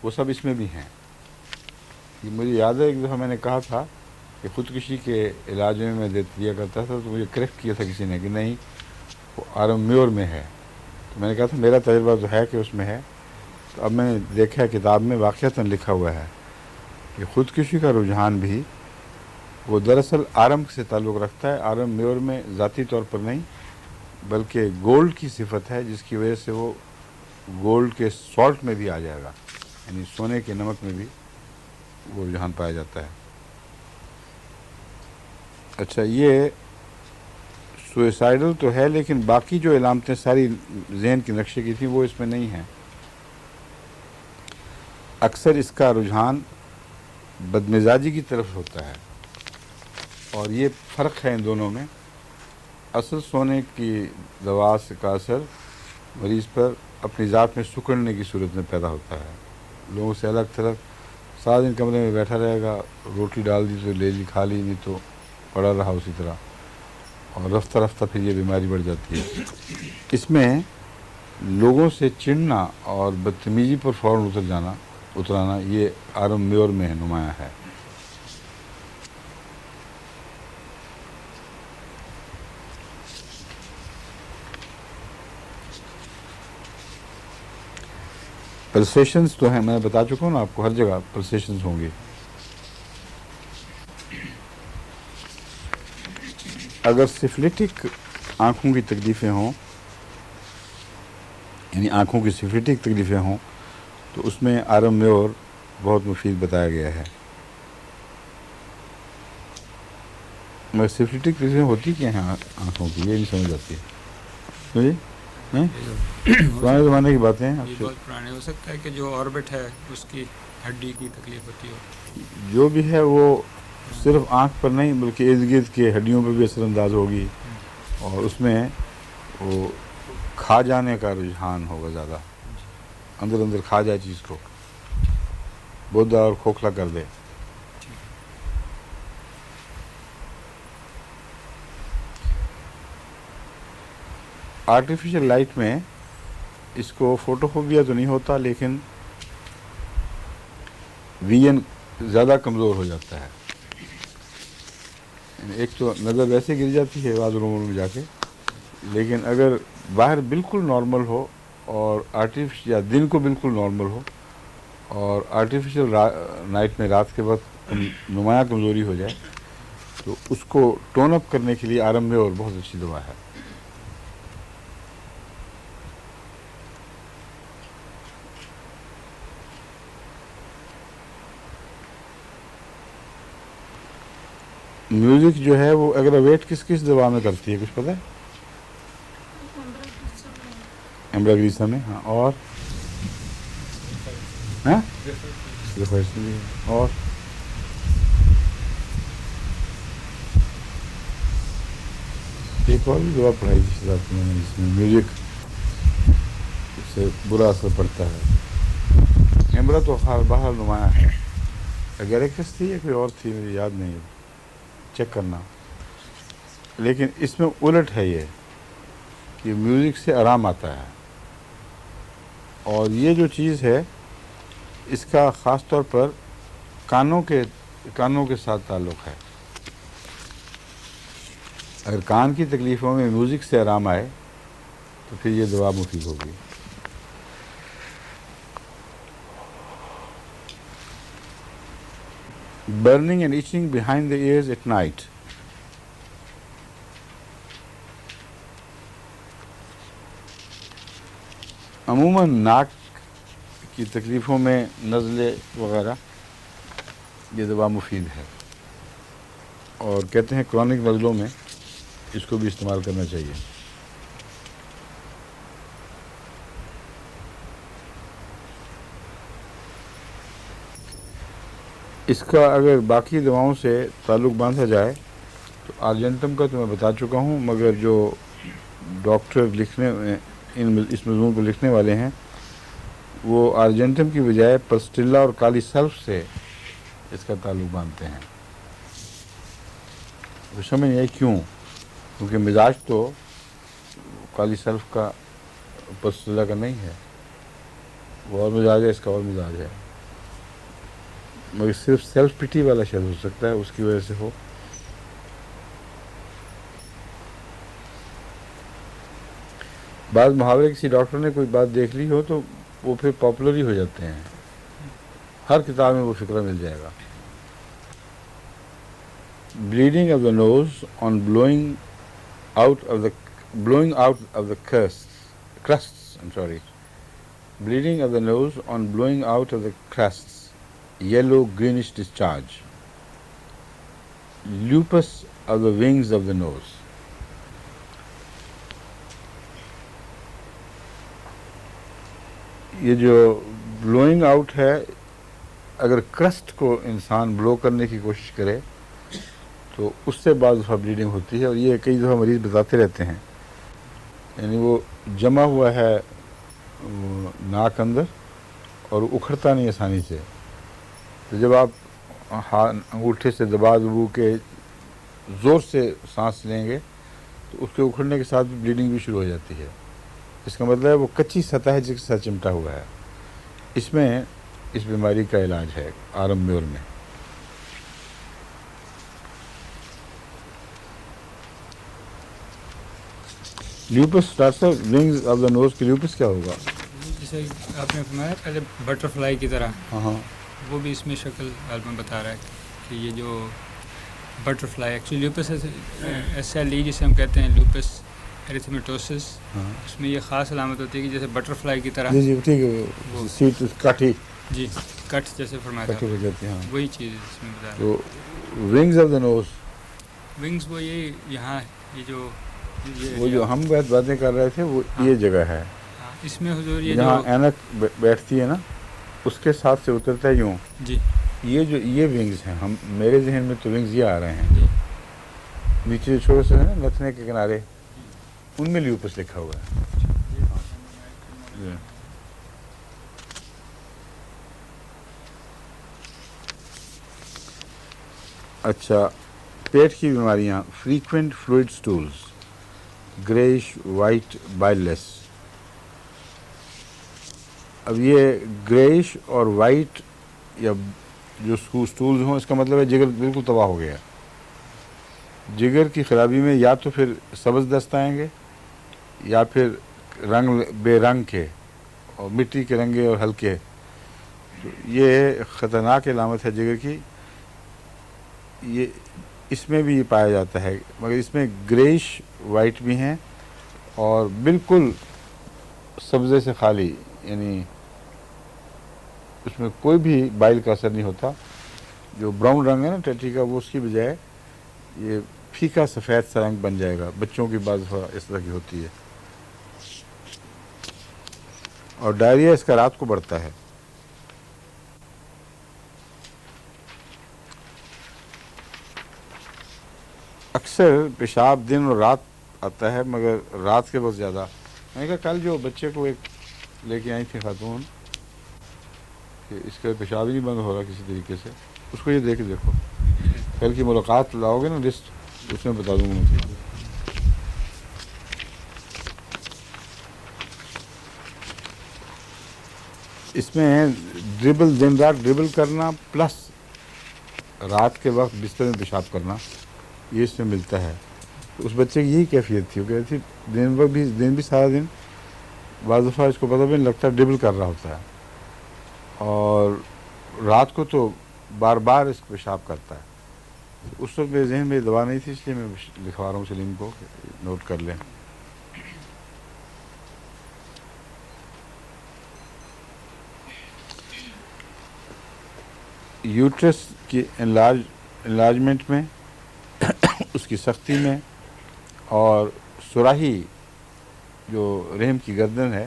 وہ سب اس میں بھی ہیں. یہ مجھے یاد ہے ایک دفعہ میں نے کہا تھا کہ خودکشی کے علاج میں دیا کرتا تھا، تو مجھے کریکٹ کیا تھا کسی نے کہ نہیں وہ آرم میور میں ہے. تو میں نے کہا تھا میرا تجربہ تو ہے کہ اس میں ہے. تو اب میں نے دیکھا کتاب میں واقعتاً لکھا ہوا ہے کہ خودکشی کا رجحان بھی وہ دراصل آرم سے تعلق رکھتا ہے. آرم میور میں ذاتی طور پر نہیں بلکہ گولڈ کی صفت ہے، جس کی وجہ سے وہ گولڈ کے سالٹ میں بھی آ جائے گا، یعنی سونے کے نمک میں بھی وہ رجحان پایا جاتا ہے. اچھا، یہ سوئسائڈل تو ہے، لیکن باقی جو علامتیں ساری ذہن کے نقشے کی تھیں وہ اس میں نہیں ہیں. اکثر اس کا رجحان بدمزاجی کی طرف ہوتا ہے، اور یہ فرق ہے ان دونوں میں. اصل سونے کی دوا کا اثر مریض پر اپنی ذات میں سکڑنے کی صورت میں پیدا ہوتا ہے. لوگوں سے الگ تھلگ سارا دن کمرے میں بیٹھا رہے گا، روٹی ڈال دی تو لے لی، کھا لی، نہیں تو پڑا رہا اسی طرح، اور رفتہ رفتہ پھر یہ بیماری بڑھ جاتی ہے. اس میں لوگوں سے چڑھنا اور بدتمیزی پر فوراً اترانا یہ آرم میور میں نمایاں ہے. پلسیشنز تو ہیں، میں بتا چکا ہوں نا آپ کو، ہر جگہ پلسیشنز ہوں گی. اگر سفلٹک آنکھوں کی تکلیفیں ہوں، یعنی آنکھوں کی سفلٹک تکلیفیں ہوں، تو اس میں آرم میور بہت مفید بتایا گیا ہے. مگر سفلٹک تکلیفیں ہوتی کیا ہیں آنکھوں کی، یہ نہیں سمجھ آتی ہے. جی پرانے زمانے کی باتیں ہیں. یہ بہت پرانے ہو سکتا ہے کہ جو آربٹ ہے اس کی ہڈی کی تکلیف ہوتی ہو. جو بھی ہے وہ صرف آنکھ پر نہیں بلکہ ارد گرد کے ہڈیوں پہ بھی اثر انداز ہوگی، اور اس میں وہ کھا جانے کا رجحان ہوگا زیادہ، اندر اندر کھا جائے چیز کو، بودا اور کھوکھلا کر دے. آرٹیفیشل لائٹ میں اس کو فوٹوفوبیا تو نہیں ہوتا، لیکن ویژن زیادہ کمزور ہو جاتا ہے. ایک تو نظر ویسے گر جاتی ہے بعض روموں میں جا کے، لیکن اگر باہر بالکل نارمل ہو اور یا دن کو بالکل نارمل ہو اور آرٹیفیشل نائٹ میں رات کے وقت نمایاں کمزوری ہو جائے، تو اس کو ٹون اپ کرنے کے لیے آرم میں اور بہت اچھی دوا ہے. میوزک جو ہے وہ ایگراویٹ کس کس دوا میں کرتی ہے، کچھ پتہ ہے؟ ایمبراگریسا میں، ہاں. اور ہاں اور ایک اور بھی دوا پڑھائی تھی ساتھ میں نے، جس میں میوزک سے برا اثر پڑتا ہے. ایمبرا تو باہر نمایاں ہے. اگریکس تھی یا کوئی اور تھی، مجھے یاد نہیں ہے، چیک کرنا. لیکن اس میں الٹ ہے یہ کہ میوزک سے آرام آتا ہے، اور یہ جو چیز ہے اس کا خاص طور پر کانوں کے ساتھ تعلق ہے. اگر کان کی تکلیفوں میں میوزک سے آرام آئے تو پھر یہ دوا مفید ہوگی. Burning and itching behind the ears at night. عموماً ناک کی تکلیفوں میں نزلے وغیرہ یہ دوا مفید ہے، اور کہتے ہیں کرونک نزلوں میں اس کو بھی استعمال کرنا چاہیے. اس کا اگر باقی دواؤں سے تعلق باندھا جائے تو آرجنٹم کا تو میں بتا چکا ہوں، مگر جو ڈاکٹر لکھنے اس مضمون کو لکھنے والے ہیں وہ آرجنٹم کی بجائے پسٹیلا اور کالی سلف سے اس کا تعلق مانتے ہیں. وہ سمجھ نہیں آئی کیوں، کیونکہ مزاج تو کالی سلف کا پسٹیلا کا نہیں ہے، وہ اور مزاج ہے، اس کا اور مزاج ہے، مگر صرف سیلف پٹی والا شخص ہو سکتا ہے، اس کی وجہ سے ہو. بعض محاورے کسی ڈاکٹر نے کوئی بات دیکھ لی ہو تو وہ پھر پاپولر ہی ہو جاتے ہیں، ہر کتاب میں وہ فقرہ مل جائے گا. Bleeding of the nose on blowing out of the crusts. Bleeding of the nose on blowing out of the crusts, yellow greenish discharge. Lupus of the wings of the nose. یہ جو بلوئنگ آؤٹ ہے، اگر crust کو انسان بلو کرنے کی کوشش کرے تو اس سے بعض دفعہ بلیڈنگ ہوتی ہے، اور یہ کئی دفعہ مریض بتاتے رہتے ہیں. یعنی وہ جمع ہوا ہے ناک اندر اور اکھڑتا نہیں آسانی سے، تو جب آپ انگوٹھے سے دبا دبو کے زور سے سانس لیں گے تو اس کے اکھڑنے کے ساتھ بلیڈنگ بھی شروع ہو جاتی ہے. اس کا مطلب ہے وہ کچی سطح ہے جس کے ساتھ چمٹا ہوا ہے. اس میں اس بیماری کا علاج ہے آرم میور میں. لیوپس ڈاکٹر صاحب ونگز آف دا نوز کی لیوپس کیا ہوگا؟ جیسے آپ نے فرمایا پہلے بٹر فلائی کی طرح، ہاں وہ بھی اس میں شکل غالباً بتا رہا ہے کہ یہ جو butterfly actually lupus S L E جسے ہم کہتے ہیں، لیوپس ایریتھمیٹوسس، اس میں یہ خاص علامت ہوتی ہے کہ جیسے بٹر فلائی کی طرح، جی ٹھیک ہے، وہ سیٹ کاٹھی جی کٹ جیسے فرمایا تھا، ہو جاتی ہیں، وہی چیز اس میں بتا رہا تو wings of the nose, wings وہ یہ یہاں وہ جو ہم باتیں کر رہے تھے وہ یہ جگہ ہے، اس میں حضور یہ جہاں جو اینک بیٹھتی ہے نا اس کے ساتھ سے اترتا ہے یوں. جی یہ ونگز ہیں. میرے ذہن میں تو ونگز یہ آ رہے ہیں، نیچے جو چھوٹے سے ہیں نا نتنے کے کنارے، ان میں لیوپس لکھا ہوا ہے. اچھا، پیٹ کی بیماریاں، frequent fluid Stolz, greyish white بائل لیس. اب یہ گریش اور وائٹ یا جو سٹولز ہوں، اس کا مطلب ہے جگر بالکل تباہ ہو گیا. جگر کی خرابی میں یا تو پھر سبز دست آئیں گے یا پھر رنگ بے رنگ کے اور مٹی کے رنگے اور ہلکے. تو یہ خطرناک علامت ہے جگر کی. یہ اس میں بھی یہ پایا جاتا ہے، مگر اس میں گریش وائٹ بھی ہیں اور بالکل سبزے سے خالی، یعنی اس میں کوئی بھی بائل کا اثر نہیں ہوتا. جو براؤن رنگ ہے نا ٹیٹی کا، وہ اس کی بجائے یہ پھیکا سفید سا رنگ بن جائے گا. بچوں کی بعض دفعہ اس طرح کی ہوتی ہے. اور ڈائریا اس کا رات کو بڑھتا ہے. اکثر پیشاب دن اور رات آتا ہے، مگر رات کے بہت زیادہ. میں نے کہا کل جو بچے کو ایک لے کے آئی تھی خاتون کہ اس کا پیشاب ہی نہیں بند ہو رہا کسی طریقے سے، اس کو یہ دیکھ دیکھو. کل کی ملاقات لاؤ گے نا لسٹ، اس میں بتا دوں گا مجھے. اس میں ڈربل، دن رات ڈربل کرنا پلس رات کے وقت بستر میں پیشاب کرنا، یہ اس میں ملتا ہے. تو اس بچے کی یہی کیفیت تھی. وہ کہتی تھی دن بھی سارا دن، بعض دفعہ اس کو پتہ بھی نہیں لگتا ڈربل کر رہا ہوتا ہے، اور رات کو تو بار بار اس کو پیشاب کرتا ہے. اس وقت میرے ذہن میں دوا نہیں تھی، اس لیے میں لکھوا رہا ہوں سلیم کو نوٹ کر لیں. یوٹرس کی انلارجمنٹ میں، اس کی سختی میں، اور سراہی جو رحم کی گردن ہے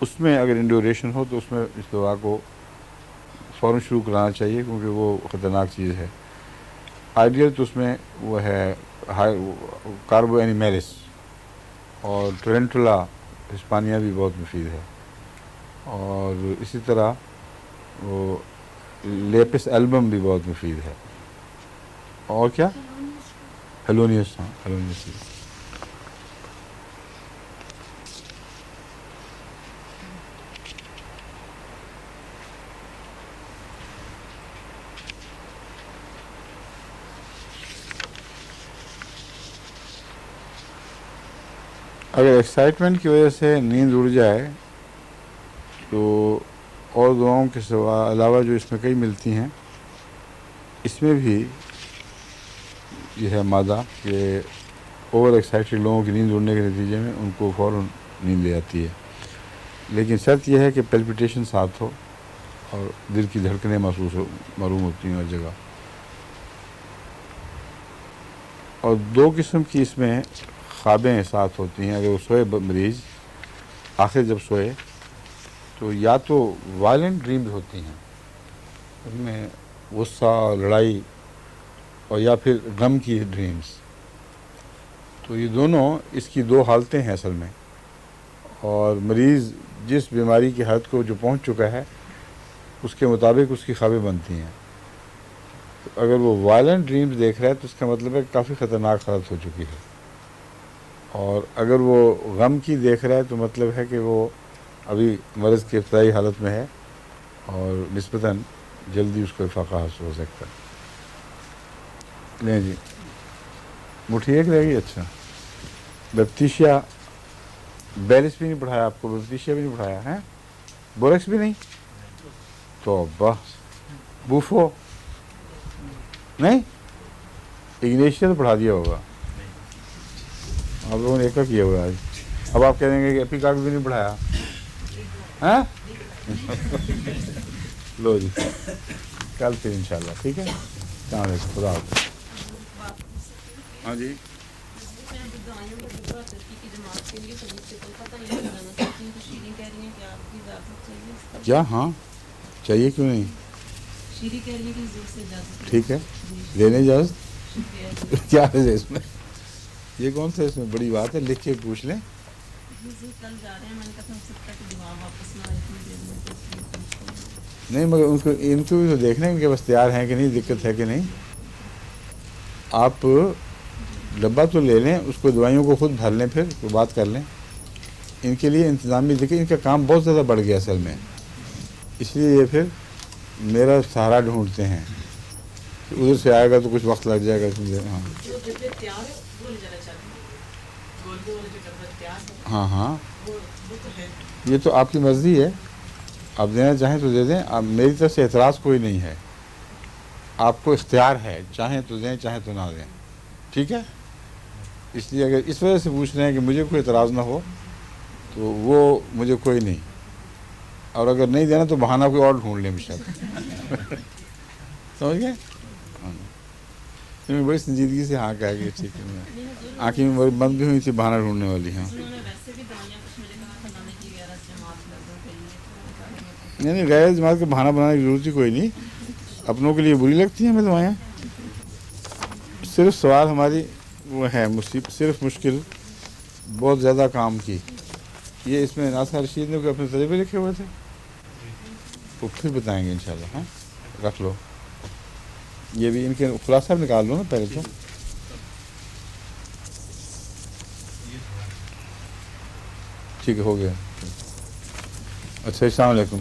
اس میں اگر انڈیوریشن ہو تو اس میں اس دوا کو فوراً شروع کرانا چاہیے، کیونکہ وہ خطرناک چیز ہے. آئیڈیل تو اس میں وہ ہے کاربو اینیمیلس، اور ٹرینٹولا ہسپانیہ بھی بہت مفید ہے، اور اسی طرح وہ لیپس ایلبم بھی بہت مفید ہے، اور کیا ہیلونیس، ہاں ہیلونیس بھی۔ اگر ایکسائٹمنٹ کی وجہ سے نیند اڑ جائے تو اور دواؤں کے علاوہ جو اس میں کئی ملتی ہیں، اس میں بھی یہ ہے مادہ کہ اوور ایکسائٹڈ لوگوں کی نیند اڑنے کے نتیجے میں ان کو فوراً نیند لے آتی ہے، لیکن شرط یہ ہے کہ پیلپیٹیشن ساتھ ہو اور دل کی دھڑکنیں معلوم ہوتی ہیں ہر جگہ۔ اور دو قسم کی اس میں خوابیں ساتھ ہوتی ہیں۔ اگر وہ سوئے مریض آخر جب سوئے تو یا تو وائلنٹ ڈریمز ہوتی ہیں، ان میں غصہ، لڑائی، اور یا پھر غم کی ڈریمز، تو یہ دونوں اس کی دو حالتیں ہیں اصل میں، اور مریض جس بیماری کی حد کو جو پہنچ چکا ہے اس کے مطابق اس کی خوابیں بنتی ہیں۔ تو اگر وہ وائلنٹ ڈریمز دیکھ رہا ہے تو اس کا مطلب ہے کہ کافی خطرناک حالت ہو چکی ہے، اور اگر وہ غم کی دیکھ رہا ہے تو مطلب ہے کہ وہ ابھی مرض کی ابتدائی حالت میں ہے اور نسبتاً جلدی اس کو افاقہ حاصل ہو سکتا ہے۔ لیں جی، مٹھی ایک رہے گی۔ اچھا، بیپتیشیا بیلس بھی نہیں پڑھایا آپ کو؟ بیپتیشیا بھی نہیں پڑھایا ہے؟ بوریکس بھی نہیں؟ تو بس بوفو نہیں؟ اگنیشیا تو پڑھا دیا ہوگا آپ لوگوں نے، ایک کا کیا ہوا ہے آج۔ اب آپ کہہ دیں گے کہ ایپیکارڈ بھی نہیں پڑھایا، ہاں؟ لو جی، کل پھر انشاءاللہ، ٹھیک ہے؟ السلام علیکم، خدا حافظ۔ ہاں جی، کیا؟ ہاں چاہیے، کیوں نہیں؟ ٹھیک ہے، لینے اجازت؟ کیا ہے اس میں؟ یہ کون سا اس میں بڑی بات ہے؟ لکھ کے پوچھ لیں۔ نہیں مگر ان کو بھی تو دیکھنا ہے ان کے پاس تیار ہیں کہ نہیں، دقت ہے کہ نہیں۔ آپ ڈبہ تو لے لیں، اس کو دوائیوں کو خود بھر لیں، پھر وہ بات کر لیں۔ ان کے لیے انتظامی دیکھیں، ان کا کام بہت زیادہ بڑھ گیا اصل میں، اس لیے یہ پھر میرا سہارا ڈھونڈتے ہیں کہ ادھر سے آئے گا تو کچھ وقت لگ جائے گا۔ ہاں ہاں، یہ تو آپ کی مرضی ہے، آپ دینا چاہیں تو دے دیں، آپ میری طرف سے اعتراض کوئی نہیں ہے، آپ کو اختیار ہے، چاہیں تو دیں چاہیں تو نہ دیں، ٹھیک ہے؟ اس لیے اگر اس وجہ سے پوچھ رہے ہیں کہ مجھے کوئی اعتراض نہ ہو تو وہ مجھے کوئی نہیں، اور اگر نہیں دینا تو بہانہ کوئی اور ڈھونڈ لیں بشک۔ سمجھ گئے؟ بڑی سنجیدگی سے ہاں کہا کہ ٹھیک ہے، آنکھیں میں بند بھی ہوئی تھی بہانہ ڈھونڈنے والی۔ ہاں نہیں، غیر جماعت کا بہانہ بنانے کی ضرورت ہی کوئی نہیں، اپنوں کے لیے بری لگتی ہیں ہمیں دوائیاں۔ صرف سوال ہماری وہ ہے صرف مشکل بہت زیادہ کام کی، یہ اس میں ناصر رشید نے کوئی اپنے تجربے لکھے ہوئے تھے، وہ پھر بتائیں گے انشاءاللہ۔ ہاں رکھ لو، یہ بھی ان کے خلاصہ نکال لو نا پہلے تو۔ ٹھیک ہے، ہو گیا۔ اچھا، السلام علیکم۔